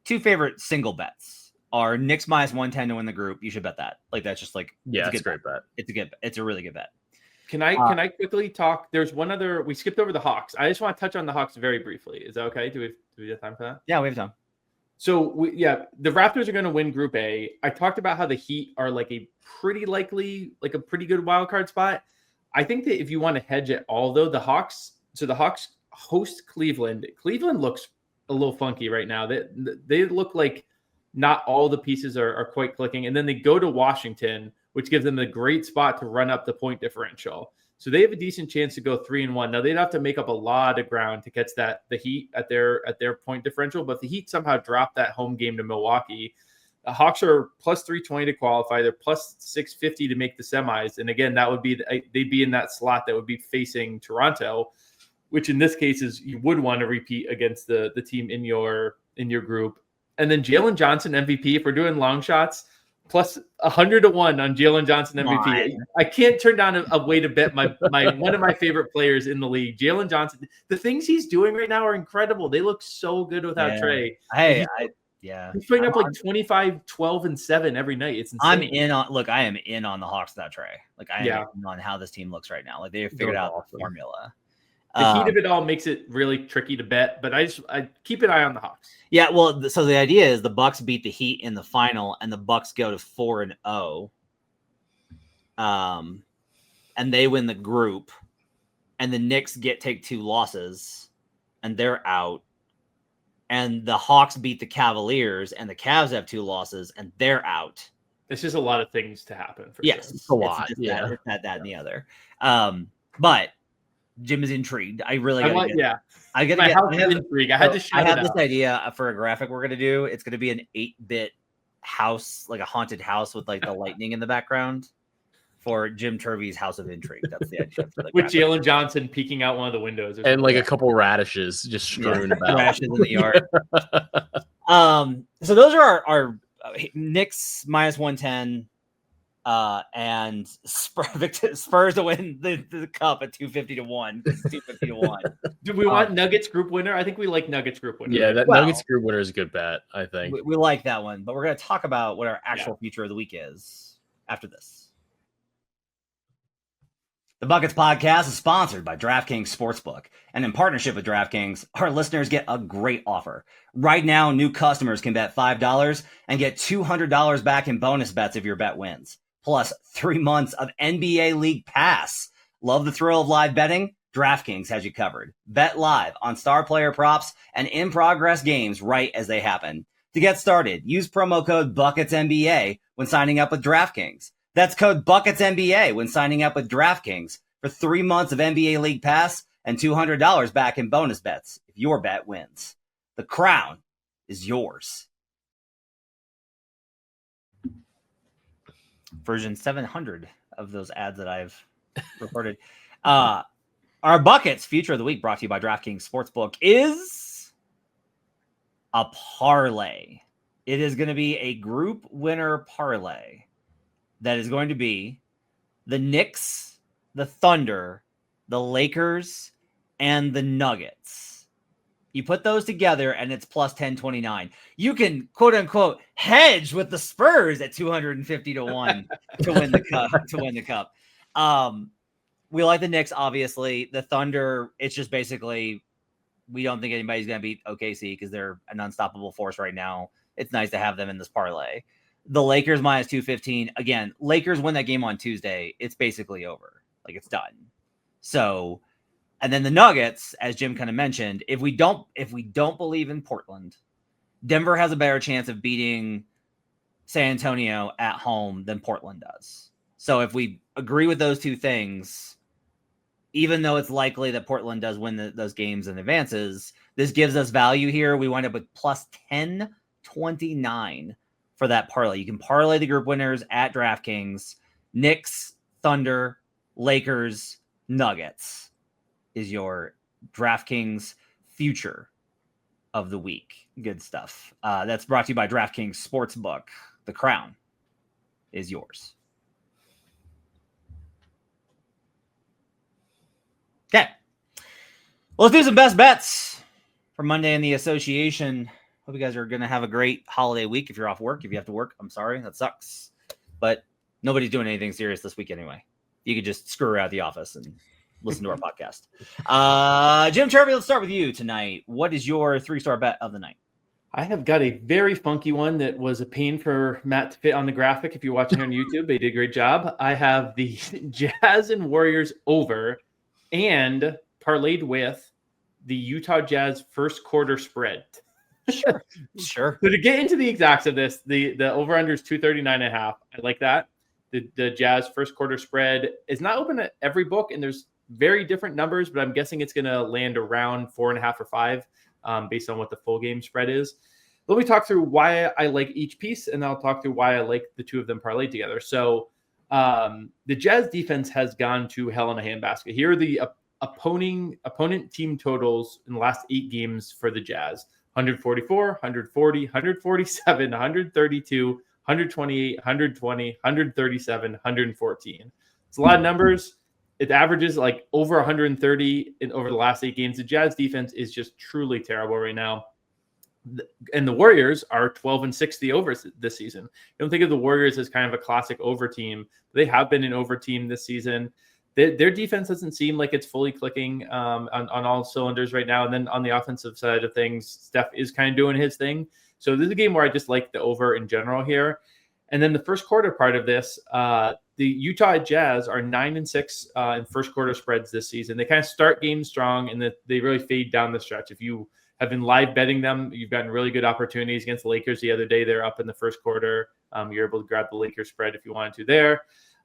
two favorite single bets are Knicks -110 to win the group. You should bet that. Like, that's just like, yeah, it's a great bet. It's a really good bet. Can I quickly talk? There's one other. We skipped over the Hawks. I just want to touch on the Hawks very briefly. Is that okay? Do we have time for that? Yeah, we have time. So the Raptors are going to win Group A. I talked about how the Heat are like a pretty likely, like a pretty good wild card spot. I think that if you want to hedge it all, though, the Hawks host Cleveland. Cleveland looks a little funky right now. They look like not all the pieces are quite clicking, and then they go to Washington, which gives them a great spot to run up the point differential. So they have a decent chance to go 3-1. Now they'd have to make up a lot of ground to catch the Heat at their point differential. But if the Heat somehow drop that home game to Milwaukee, the Hawks are +320 to qualify. They're +650 to make the semis. And again, that would be they'd be in that slot that would be facing Toronto, which in this case is you would want to repeat against the team in your group. And then Jalen Johnson MVP, if we're doing long shots, +100-1 on Jalen Johnson MVP. I can't turn down a way to bet my one of my favorite players in the league, Jalen Johnson. The things he's doing right now are incredible. They look so good without Trey. He's putting up like 25, 12, and 7 every night. It's insane. I am in on the Hawks without Trey. Like I am in on how this team looks right now. Like they've figured out the formula. The heat of it all makes it really tricky to bet, but I keep an eye on the Hawks. Yeah, well, so the idea is the Bucks beat the Heat in the final, and the Bucks go to 4-0, and they win the group, and the Knicks take 2 losses, and they're out, and the Hawks beat the Cavaliers, and the Cavs have 2 losses, and they're out. It's just a lot of things to happen. Yes, sure. it's a lot. It's that, and the other. But Jim is intrigued. I have intrigue. I had to shout I have this idea for a graphic we're gonna do. It's gonna be an 8-bit house, like a haunted house with like the lightning in the background for Jim Turvey's House of Intrigue. That's the idea. With Jalen Johnson peeking out one of the windows, and like a couple radishes just strewn about. Radishes in the yard. So those are our Knicks -110. And Spurs to win the cup at 250-1. 250-1. Do we want Nuggets group winner? I think we like Nuggets group winner. Yeah, Nuggets group winner is a good bet, I think. We like that one, but we're going to talk about what our actual future of the week is after this. The Buckets podcast is sponsored by DraftKings Sportsbook, and in partnership with DraftKings, our listeners get a great offer. Right now, new customers can bet $5 and get $200 back in bonus bets if your bet wins. Plus 3 months of NBA League Pass. Love the thrill of live betting? DraftKings has you covered. Bet live on star player props and in-progress games right as they happen. To get started, use promo code BucketsNBA when signing up with DraftKings. That's code BucketsNBA when signing up with DraftKings for 3 months of NBA League Pass and $200 back in bonus bets if your bet wins. The crown is yours. Version 700 of those ads that I've recorded. Our Buckets Future of the Week, brought to you by DraftKings Sportsbook, is a parlay. It is going to be a group winner parlay that is going to be the Knicks, the Thunder, the Lakers, and the Nuggets. You put those together and it's plus 1029. You can quote unquote hedge with the Spurs at 250 to 1 to win the cup. We like the Knicks, obviously. The Thunder, it's just basically we don't think anybody's going to beat OKC because they're an unstoppable force right now. It's nice to have them in this parlay. The Lakers minus 215. Again, Lakers win that game on Tuesday. It's basically over. Like, it's done. So, and then the Nuggets, as Jim kind of mentioned, if we don't believe in Portland, Denver has a better chance of beating San Antonio at home than Portland does. So if we agree with those two things, even though it's likely that Portland does win those games and advances, this gives us value here. We wind up with plus 1029 for that parlay. You can parlay the group winners at DraftKings. Knicks, Thunder, Lakers, Nuggets is your DraftKings Future of the Week. Good stuff. That's brought to you by DraftKings Sportsbook. The crown is yours. Okay. Well, let's do some best bets for Monday in the association. Hope you guys are going to have a great holiday week. If you're off work, if you have to work, I'm sorry. That sucks. But nobody's doing anything serious this week anyway. You could just screw around the office and listen to our podcast. Jim Turvey, let's start with you tonight. What is your 3-star bet of the night? I have got a very funky one that was a pain for Matt to fit on the graphic. If you're watching on YouTube, they did a great job. I have the Jazz and Warriors over and parlayed with the Utah Jazz first quarter spread. Sure. So to get into the exacts of this, the over-under is 239.5. I like that. The Jazz first quarter spread is not open at every book, and there's very different numbers, but I'm guessing it's going to land around 4.5 or 5 based on what the full game spread is. Let me talk through why I like each piece, and I'll talk through why I like the two of them parlayed together. So the Jazz defense has gone to hell in a handbasket. Here are the opponent team totals in the last 8 games for the Jazz: 144, 140, 147, 132, 128, 120, 137, 114. It's a lot of numbers. It averages like over 130 over the last 8 games. The Jazz defense is just truly terrible right now. And the Warriors are 12-6 the overs this season. You don't think of the Warriors as kind of a classic over team. They have been an over team this season. Their defense doesn't seem like it's fully clicking on all cylinders right now. And then on the offensive side of things, Steph is kind of doing his thing. So this is a game where I just like the over in general here. And then the first quarter part of this, the Utah Jazz are 9-6 in first quarter spreads this season. They kind of start games strong and they really fade down the stretch. If you have been live betting them, you've gotten really good opportunities against the Lakers the other day. They're up in the first quarter. You're able to grab the Lakers spread if you wanted to there.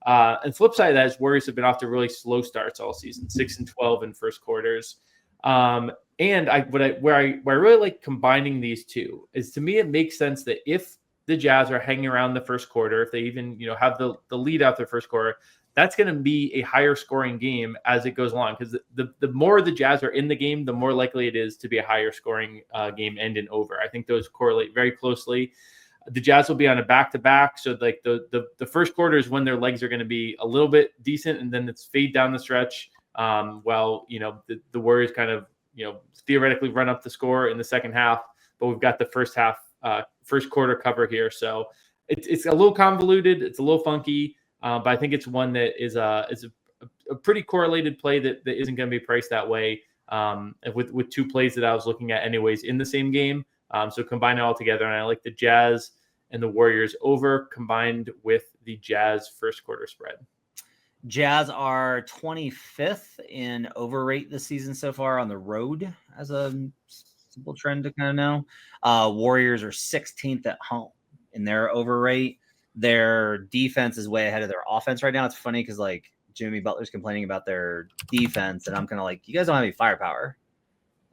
And flip side of that is Warriors have been off to really slow starts all season, 6-12 in first quarters. And where I really like combining these two is, to me, it makes sense that if the Jazz are hanging around the first quarter, if they even have the lead out their first quarter, that's going to be a higher scoring game as it goes along, because the more the Jazz are in the game, the more likely it is to be a higher scoring game end and over. I think those correlate very closely. The Jazz will be on a back-to-back, so like the first quarter is when their legs are going to be a little bit decent, and then it's fade down the stretch. While the Warriors kind of theoretically run up the score in the second half, but we've got the first quarter cover here, so it's a little convoluted, it's a little funky, but I think it's one that is a pretty correlated play that isn't going to be priced that way. With two plays that I was looking at anyways in the same game. So combine it all together, and I like the Jazz and the Warriors over combined with the Jazz first quarter spread. Jazz are 25th in overrate this season so far on the road, as a simple trend to kind of know. Warriors are 16th at home in their overrate. Their defense is way ahead of their offense right now. It's funny because like Jimmy Butler's complaining about their defense, and I'm kind of like, you guys don't have any firepower.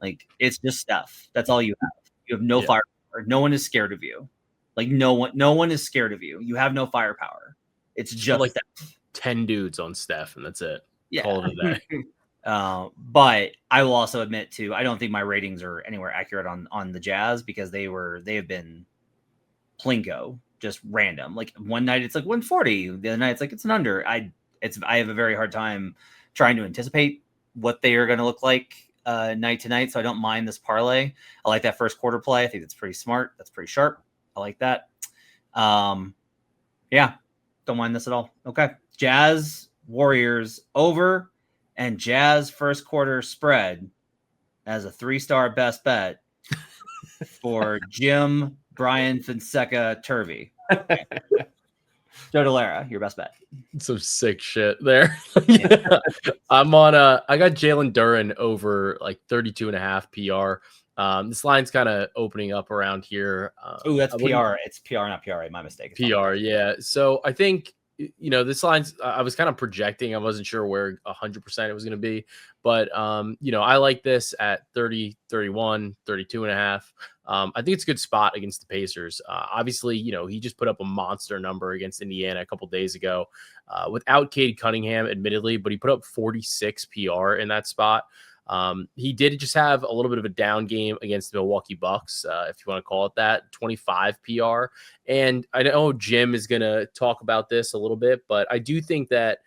Like, it's just Steph. That's all you have. You have no firepower. No one is scared of you. Like, no one is scared of you. You have no firepower. It's just like Steph. 10 dudes on Steph, and that's it. Yeah. Call it a day. But I will also admit too, I don't think my ratings are anywhere accurate on the Jazz, because they have been plinko, just random. Like one night it's like 140, the other night it's like it's an under. I have a very hard time trying to anticipate what they are going to look like night to night. So I don't mind this parlay. I like that first quarter play. I think that's pretty smart. That's pretty sharp. I like that. Yeah, don't mind this at all. Okay. Jazz Warriors over, and Jazz first quarter spread as a 3-star best bet for Jim, Brian, Fonseca, Turvey. Joe Dellera, your best bet. Some sick shit there. I'm on I got Jalen Duren over like 32.5 PR. This line's kind of opening up around here. That's PR. It's PR, not PRA. My mistake. PR, yeah. So I think, this line's, I was kind of projecting. I wasn't sure where 100% it was going to be. But, I like this at 30, 31, 32.5. I think it's a good spot against the Pacers. Obviously, he just put up a monster number against Indiana a couple days ago without Cade Cunningham, admittedly, but he put up 46 PR in that spot. He did just have a little bit of a down game against the Milwaukee Bucks, if you want to call it that, 25 PR. And I know Jim is going to talk about this a little bit, but I do think that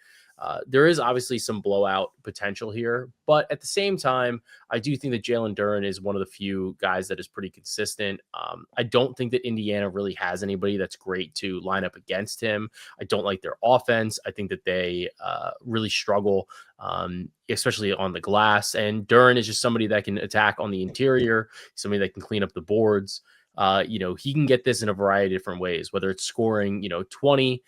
there is obviously some blowout potential here. But at the same time, I do think that Jalen Duren is one of the few guys that is pretty consistent. I don't think that Indiana really has anybody that's great to line up against him. I don't like their offense. I think that they really struggle, especially on the glass. And Duren is just somebody that can attack on the interior, somebody that can clean up the boards. He can get this in a variety of different ways, whether it's scoring, 20,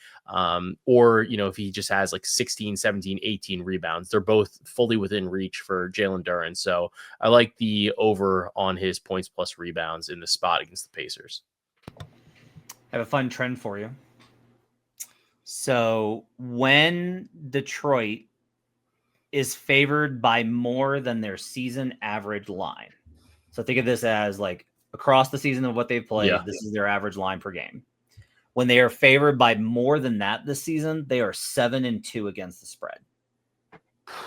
or, if he just has like 16, 17, 18 rebounds. They're both fully within reach for Jalen Duren. So I like the over on his points plus rebounds in the spot against the Pacers. I have a fun trend for you. So when Detroit is favored by more than their season average line, so think of this as like across the season of what they've played, this is their average line per game. When they are favored by more than that this season, they are 7-2 against the spread.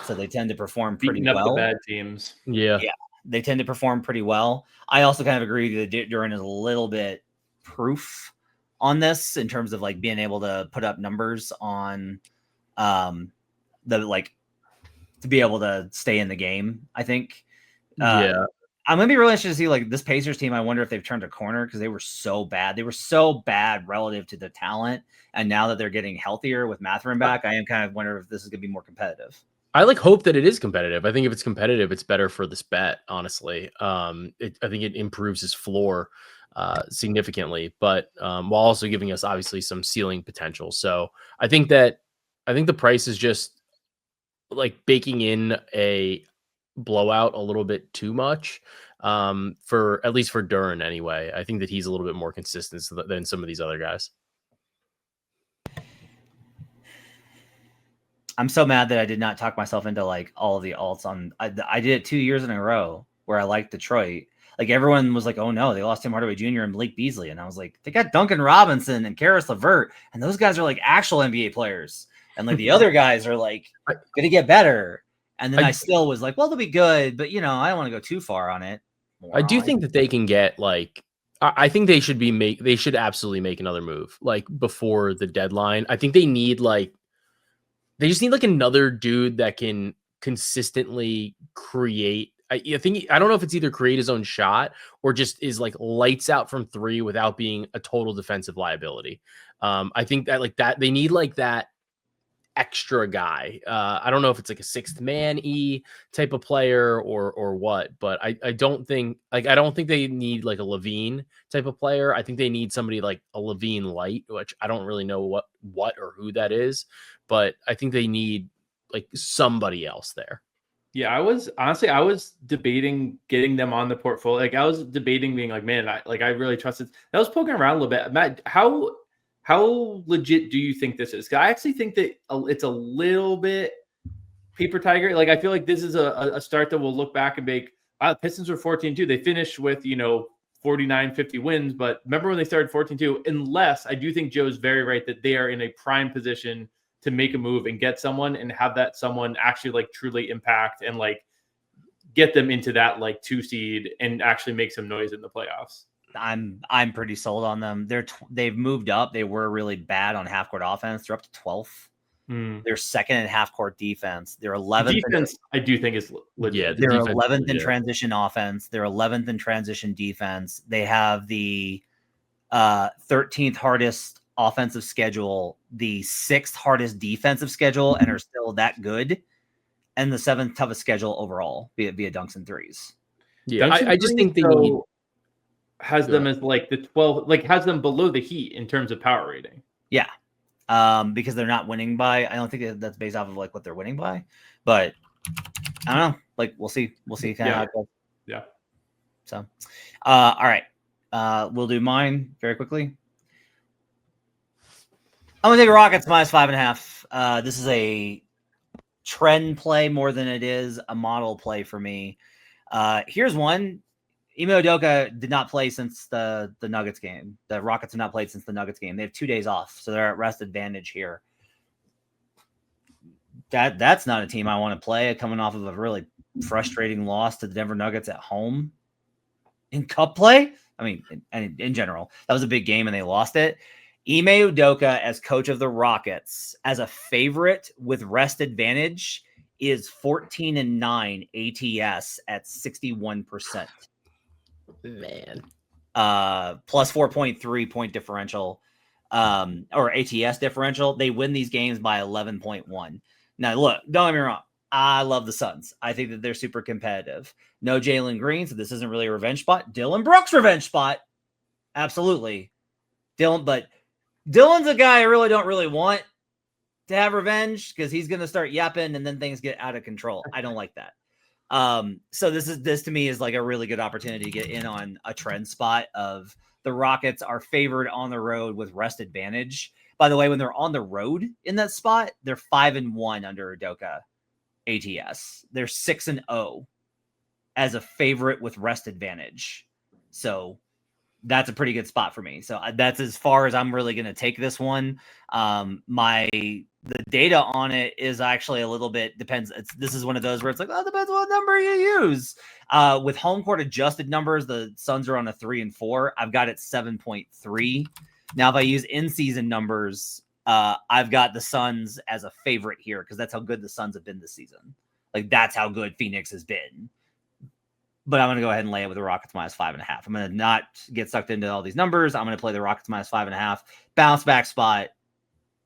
So they tend to perform pretty well. The bad teams. Yeah. They tend to perform pretty well. I also kind of agree that Duren is a little bit proof on this in terms of like being able to put up numbers on to be able to stay in the game, I think. I'm going to be really interested to see like this Pacers team. I wonder if they've turned a corner, because they were so bad. They were so bad relative to the talent. And now that they're getting healthier with MattMoore back, I am kind of wondering if this is going to be more competitive. I hope that it is competitive. I think if it's competitive, it's better for this bet, honestly. I think it improves his floor significantly, but while also giving us obviously some ceiling potential. So I think the price is just like baking in a blowout a little bit too much for at least for Duren anyway. I think that he's a little bit more consistent than some of these other guys. I'm so mad that I did not talk myself into like all of the alts on. I did it 2 years in a row where I liked Detroit. Like everyone was like, "Oh no, they lost Tim Hardaway Jr. and Blake Beasley," and I was like, "They got Duncan Robinson and Karis LeVert, and those guys are like actual NBA players, and like the other guys are like gonna get better." And then I still was like, well, they'll be good, but I don't want to go too far on it. I do think that they can get like, I think they should absolutely make another move like before the deadline. I think they just need like another dude that can consistently create. I don't know if it's either create his own shot or just is like lights out from three without being a total defensive liability. I think that like that they need like that extra guy. I don't know if it's like a sixth man type of player or what, but I don't think they need like a Levine type of player. I think they need somebody like a Levine light, which I don't really know what or who that is, but I think they need like somebody else there. Yeah, I was debating getting them on the portfolio. Like I was debating being like, man, I really trusted. I was poking around a little bit. Matt, how legit do you think this is? 'Cause I actually think that it's a little bit paper tiger. Like I feel like this is a start that we'll look back and be, wow, the Pistons were 14-2. They finished with 49, 50 wins. But remember when they started 14-2? Unless I do think Joe's very right that they are in a prime position to make a move and get someone and have that someone actually like truly impact and like get them into that like 2 seed and actually make some noise in the playoffs. I'm pretty sold on them. They've moved up. They were really bad on half court offense. They're up to 12th. They're second in half court defense. They're 11th. Defense, I do think is legit. Yeah, they're 11th in transition offense. They're 11th in transition defense. They have the 13th hardest offensive schedule, the 6th hardest defensive schedule, and are still that good, and the 7th toughest schedule overall via dunks and threes. Yeah, I just think they need has them as like the 12, like has them below the Heat in terms of power rating. Yeah, because they're not winning by. I don't think that's based off of like what they're winning by, but I don't know. Like we'll see kind of how it goes. Yeah. So, all right, we'll do mine very quickly. I'm gonna take Rockets minus 5.5. This is a trend play more than it is a model play for me. Here's one. Ime Udoka did not play since the Nuggets game. The Rockets have not played since the Nuggets game. They have 2 days off, so they're at rest advantage here. That's not a team I want to play coming off of a really frustrating loss to the Denver Nuggets at home in cup play. I mean, in general, that was a big game and they lost it. Ime Udoka as coach of the Rockets as a favorite with rest advantage is 14-9 ATS at 61%. Man. Plus 4.3 point differential, or ATS differential. They win these games by 11.1. Now, look, don't get me wrong. I love the Suns. I think that they're super competitive. No Jalen Green, so this isn't really a revenge spot. Dylan Brooks revenge spot. Absolutely. But Dylan's a guy I really don't really want to have revenge because he's going to start yapping and then things get out of control. I don't like that. So this to me is like a really good opportunity to get in on a trend spot of the Rockets are favored on the road with rest advantage. By the way, when they're on the road in that spot, they're 5-1 under Udoka ATS. They're 6-0 as a favorite with rest advantage. So that's a pretty good spot for me. So that's as far as I'm really going to take this one. The data on it is actually a little bit depends. This is one of those where it's like, oh, depends what number you use. With home court adjusted numbers, the Suns are on a 3 and 4. I've got it 7.3. Now, if I use in-season numbers, I've got the Suns as a favorite here because that's how good the Suns have been this season. Like that's how good Phoenix has been. But I'm going to go ahead and lay it with the Rockets minus 5.5. I'm going to not get sucked into all these numbers. I'm going to play the Rockets minus 5.5. Bounce back spot,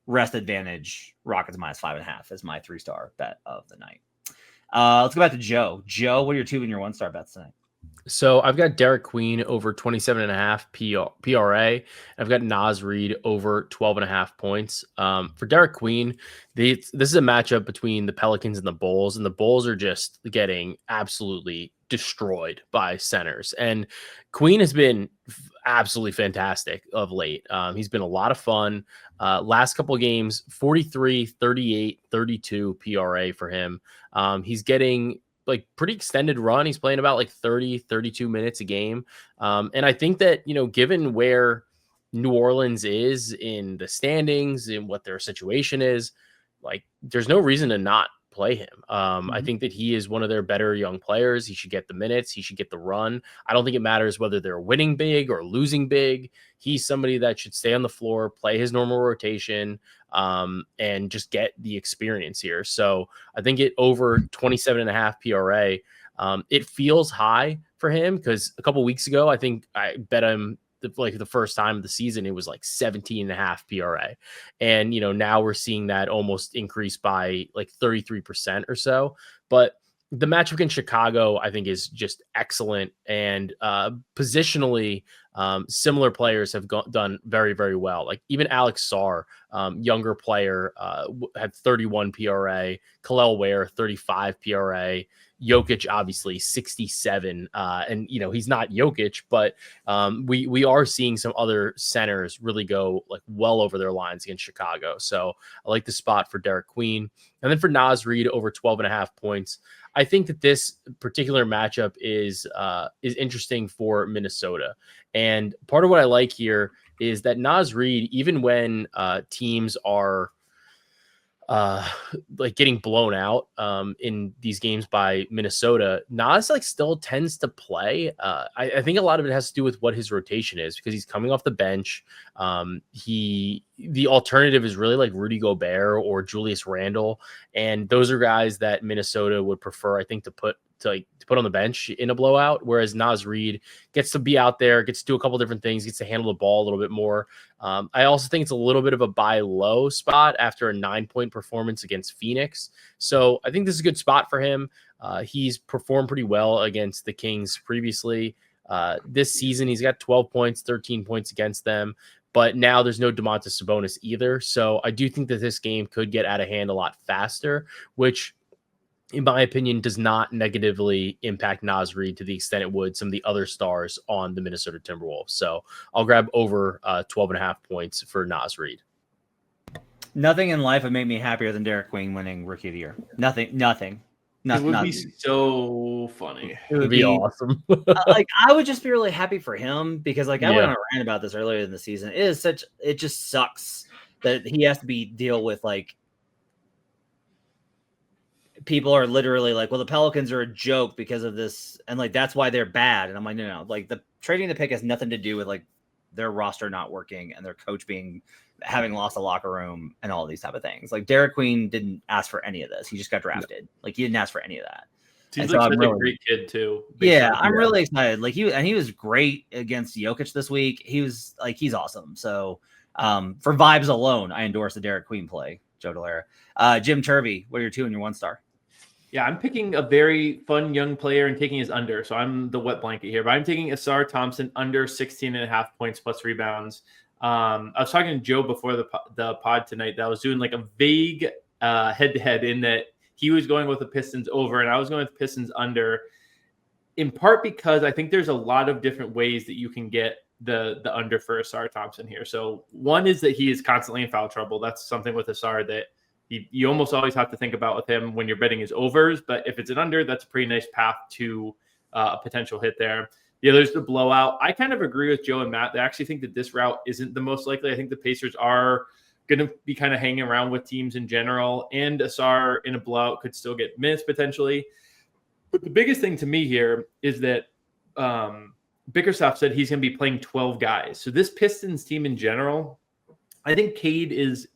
rest advantage, Rockets minus 5.5 is my 3-star bet of the night. Let's go back to Joe. Joe, what are your 2 and your 1-star bets tonight? So I've got Derek Queen over 27.5 PRA. I've got Naz Reid over 12.5 points. For Derek Queen, this is a matchup between the Pelicans and the Bulls are just getting absolutely destroyed by centers. And Queen has been absolutely fantastic of late. He's been a lot of fun. Last couple of games, 43, 38, 32 PRA for him. He's getting like pretty extended run. He's playing about like 30, 32 minutes a game. And I think that, given where New Orleans is in the standings and what their situation is, like there's no reason to not play him. I think that he is one of their better young players. He should get the minutes. He should get the run. I don't think it matters whether they're winning big or losing big. He's somebody that should stay on the floor, play his normal rotation, and just get the experience here. So I think it over 27.5 PRA. It feels high for him because a couple weeks ago, I think I bet him the first time of the season, it was like 17.5 PRA. And, now we're seeing that almost increase by like 33% or so. But the matchup against Chicago, I think, is just excellent. And positionally, similar players have done very, very well. Like even Alex Sarr, younger player, had 31 PRA, Kalel Ware, 35 PRA, Jokic, obviously 67. And, he's not Jokic, but we are seeing some other centers really go like well over their lines against Chicago. So I like the spot for Derek Queen. And then for Naz Reid over 12.5 points. I think that this particular matchup is interesting for Minnesota. And part of what I like here is that Naz Reid, even when teams are like getting blown out in these games by Minnesota, Naz like still tends to play. I think a lot of it has to do with what his rotation is, because he's coming off the bench. The alternative is really like Rudy Gobert or Julius Randle, and those are guys that Minnesota would prefer, I think, to put on the bench in a blowout, whereas Naz Reid gets to be out there, gets to do a couple different things, gets to handle the ball a little bit more. I also think it's a little bit of a buy low spot after a 9-point performance against Phoenix. So I think this is a good spot for him. He's performed pretty well against the Kings previously. This season, he's got 12 points, 13 points against them. But now there's no Domantas Sabonis either. So I do think that this game could get out of hand a lot faster, which, in my opinion, does not negatively impact Naz Reid to the extent it would some of the other stars on the Minnesota Timberwolves. So I'll grab over 12.5 points for Naz Reid. Nothing in life would make me happier than Derek Queen winning Rookie of the Year. Nothing. It would be so funny. It would be awesome. Like, I would just be really happy for him, because like I went on a rant about this earlier in the season. It just sucks that he has to deal with like people are literally like, well, the Pelicans are a joke because of this, and like that's why they're bad. And I'm like, no, like the trading the pick has nothing to do with like their roster not working and their coach having lost the locker room and all these type of things. Like Derek Queen didn't ask for any of this. He just got drafted. Like he didn't ask for any of that. He's like a great kid too. I'm really excited. Like he was great against Jokic this week. He's awesome. So for vibes alone, I endorse the Derek Queen play. Joe Dellera. Jim Turvey, what are your 2 and your 1 star? Yeah, I'm picking a very fun young player and taking his under. So I'm the wet blanket here, but I'm taking Asar Thompson under 16.5 points plus rebounds. I was talking to Joe before the pod tonight that I was doing like a vague head-to-head in that he was going with the Pistons over and I was going with Pistons under, in part because I think there's a lot of different ways that you can get the under for Asar Thompson here. So one is that he is constantly in foul trouble. That's something with Asar that you almost always have to think about with him when you're betting his overs. But if it's an under, that's a pretty nice path to a potential hit there. The other is the blowout. I kind of agree with Joe and Matt. They actually think that this route isn't the most likely. I think the Pacers are going to be kind of hanging around with teams in general. And Asar in a blowout could still get minutes potentially. But the biggest thing to me here is that Bickerstaff said he's going to be playing 12 guys. So this Pistons team in general, I think Cade is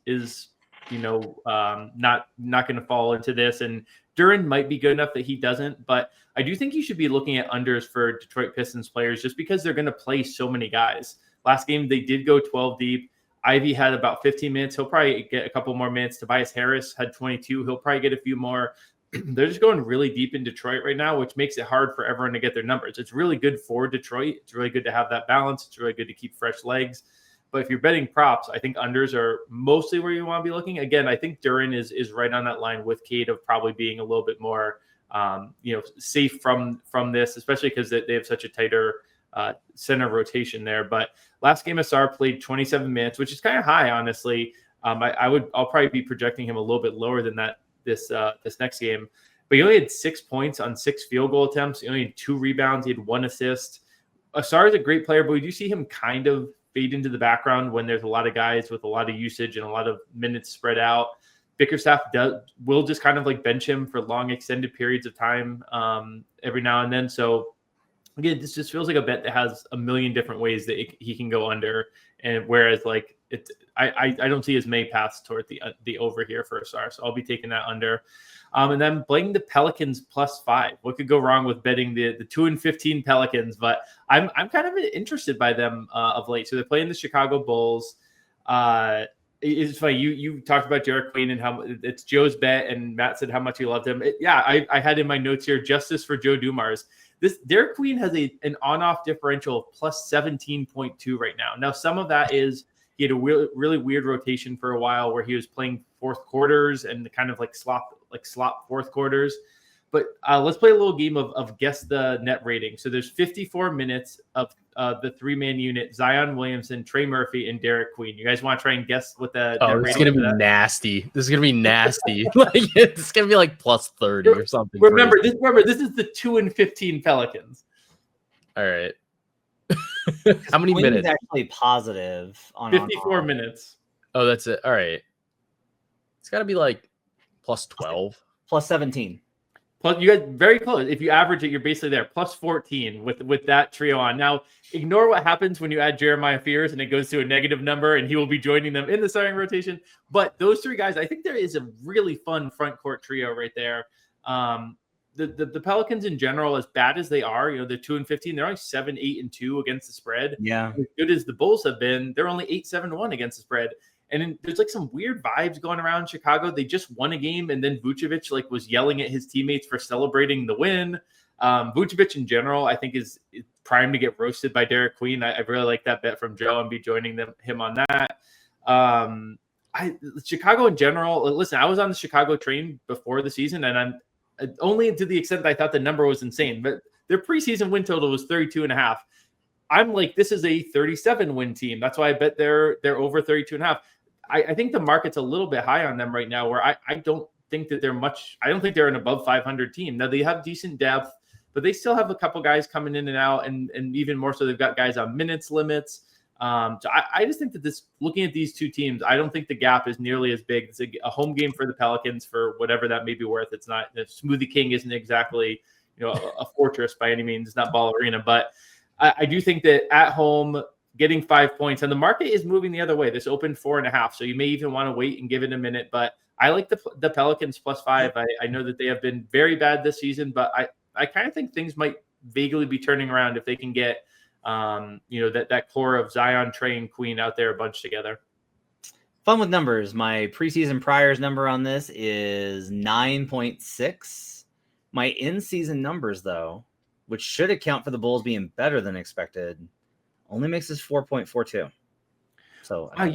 not going to fall into this. And Duren might be good enough that he doesn't, but I do think you should be looking at unders for Detroit Pistons players just because they're going to play so many guys. Last game, they did go 12 deep. Ivy had about 15 minutes. He'll probably get a couple more minutes. Tobias Harris had 22. He'll probably get a few more. They're just going really deep in Detroit right now, which makes it hard for everyone to get their numbers. It's really good for Detroit. It's really good to have that balance. It's really good to keep fresh legs. But if you're betting props, I think unders are mostly where you want to be looking. Again, I think Duren is right on that line with Cade of probably being a little bit more, safe from this, especially because they have such a tighter center rotation there. But last game, Asar played 27 minutes, which is kind of high, honestly. I'll probably be projecting him a little bit lower than that this next game. But he only had 6 points on 6 field goal attempts. He only had 2 rebounds. He had 1 assist. Asar is a great player, but we do see him kind of fade into the background when there's a lot of guys with a lot of usage and a lot of minutes spread out. Bickerstaff will just kind of like bench him for long extended periods of time every now and then. So again, this just feels like a bet that has a million different ways that he can go under. And whereas like I don't see as many paths toward the over here for a star, so I'll be taking that under. And then playing the Pelicans +5. What could go wrong with betting the 2-15 Pelicans? But I'm kind of interested by them of late. So they're playing the Chicago Bulls. It's funny. You talked about Derek Queen and how it's Joe's bet, and Matt said how much he loved him. I had in my notes here justice for Joe Dumars. This Derek Queen has an on-off differential of +17.2 right now. Now some of that is he had a really weird rotation for a while where he was playing fourth quarters and kind of like slop fourth quarters. But let's play a little game of guess the net rating. So there's 54 minutes of the three-man unit: Zion Williamson, Trey Murphy, and Derek Queen. You guys want to try and guess what the net this is rating gonna be nasty. This is gonna be nasty. Like it's gonna be like +30 or something. Remember, this is the 2-15 Pelicans. All right. How many Queen's minutes? actually positive on 54 minutes. Oh, that's it. All right. It's got to be like +12. +17. Plus, you guys very close. If you average it, you're basically there. +14 with that trio on. Now, ignore what happens when you add Jeremiah Fears and it goes to a negative number, and he will be joining them in the starting rotation. But those three guys, I think there is a really fun front court trio right there. The Pelicans in general, as bad as they are, they're 2-15. They're only 7-8-2 against the spread. Yeah. As good as the Bulls have been, they're only 8-7-1 against the spread. And there's like some weird vibes going around Chicago. They just won a game, and then Vucevic was yelling at his teammates for celebrating the win. Vucevic in general, I think is primed to get roasted by Derek Queen. I really like that bet from Joe and be joining him on that. Chicago in general. Listen, I was on the Chicago train before the season, and I'm only to the extent that I thought the number was insane, but their preseason win total was 32.5. I'm like, this is a 37 win team. That's why I bet they're over 32.5. I think the market's a little bit high on them right now, where I don't think that I don't think they're an above 500 team. Now they have decent depth, but they still have a couple guys coming in and out, and even more so, they've got guys on minutes limits. So I just think that looking at these two teams, I don't think the gap is nearly as big. It's a home game for the Pelicans for whatever that may be worth. It's not, the Smoothie King isn't exactly, a fortress by any means. It's not Ball Arena, but I do think that at home getting 5 points, and the market is moving the other way. This opened 4.5. So you may even want to wait and give it a minute, but I like the Pelicans +5. I know that they have been very bad this season, but I kind of think things might vaguely be turning around if they can get, that core of Zion, Trey, and Queen out there a bunch together. Fun with numbers. My preseason priors number on this is 9.6. My in-season numbers, though, which should account for the Bulls being better than expected, only makes this 4.42. So I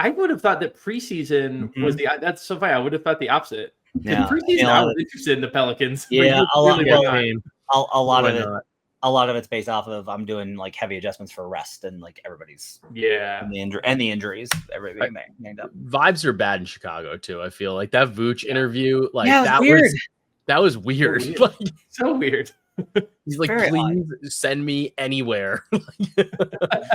would have thought that preseason was that's so funny. I would have thought the opposite. Yeah, preseason, I was interested in the Pelicans. Yeah, a lot of it. Not? A lot of it's based off of I'm doing like heavy adjustments for rest and like everybody's and the injuries. Everybody named up. Vibes are bad in Chicago too. I feel like that Vooch interview, like that was weird. So weird. He's like, Very please send me anywhere.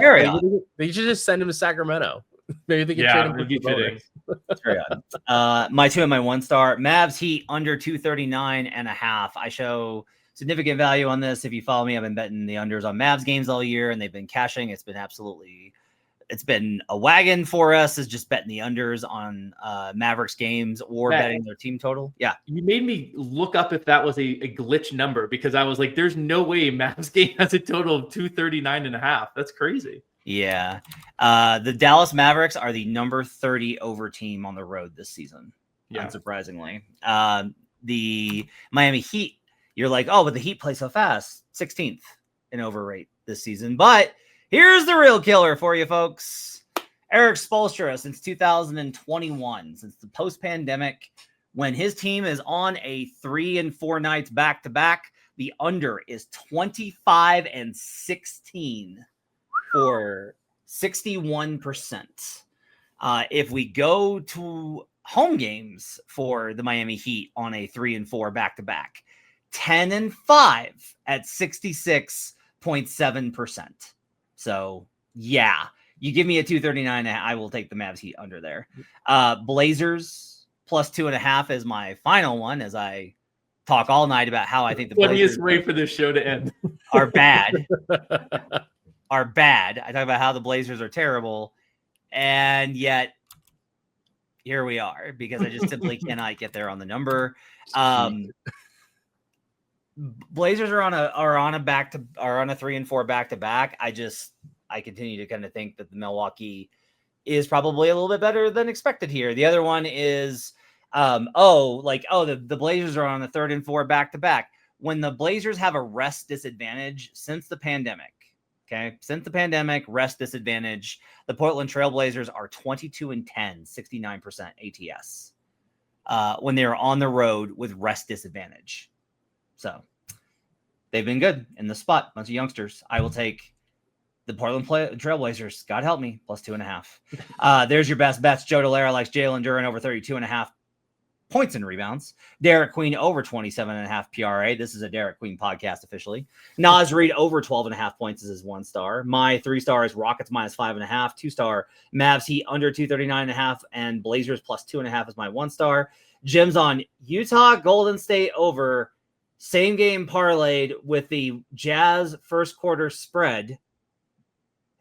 Very odd. They should just send him to Sacramento. Maybe they can trade him it'd be fitting. Very odd. My 2 and my 1 star, Mavs Heat under 239.5. I show significant value on this. If you follow me, I've been betting the unders on Mavs games all year, and they've been cashing. It's been a wagon for us, is just betting the unders on Mavericks games or betting their team total. Yeah. You made me look up if that was a glitch number, because I was like, there's no way Mavs game has a total of 239.5. That's crazy. Yeah. The Dallas Mavericks are the number 30 over team on the road this season. Yeah. Unsurprisingly. The Miami Heat, you're like, oh, but the Heat play so fast. 16th in over rate this season. But here's the real killer for you, folks. Eric Spoelstra, since 2021, since the post-pandemic, when his team is on a 3 and 4 nights back-to-back, the under is 25-16 for 61%. If we go to home games for the Miami Heat on a 3 and 4 back-to-back, 10-5 at 66.7%. So, yeah, you give me a 239, I will take the Mavs Heat under there. Blazers +2.5 is my final one, as I talk all night about how I think the Blazers way for this show to end are bad. I talk about how the Blazers are terrible. And yet here we are because I just simply cannot get there on the number. Blazers are on a 3-4 back-to-back. I continue to kind of think that the Milwaukee is probably a little bit better than expected here. The other one is the Blazers are on a 3-4 back-to-back. When the Blazers have a rest disadvantage since the pandemic, rest disadvantage, the Portland Trailblazers are 22-10, 69% ATS when they are on the road with rest disadvantage. So they've been good in the spot. Bunch of youngsters. I will take the Portland Trailblazers. God help me. +2.5. There's your best bets. Joe Dellera likes Jalen Duren over 32.5 points and rebounds. Derek Queen over 27.5 PRA. This is a Derek Queen podcast officially. Naz Reid over 12.5 points is his 1-star. My 3-star is Rockets -5.5. 2-star Mavs Heat under 239.5 and Blazers +2.5 is my 1-star. Jim's on Utah Golden State over same game parlayed with the Jazz first quarter spread.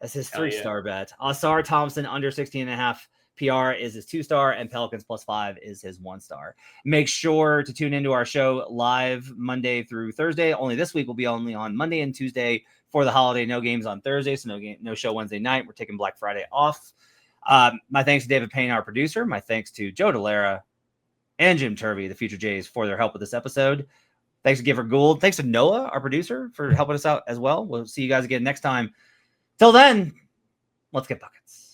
That's his 3-star bet. Asar Thompson under 16.5 PR is his 2-star, and Pelicans +5 is his 1-star. Make sure to tune into our show live Monday through Thursday. Only this week will be only on Monday and Tuesday for the holiday. No games on Thursday, so no show Wednesday night. We're taking Black Friday off. My thanks to David Payne, our producer. My thanks to Joe Dellera and Jim Turvey, the Future Jays, for their help with this episode. Thanks to Gifford Gould. Thanks to Noah, our producer, for helping us out as well. We'll see you guys again next time. Till then, let's get buckets.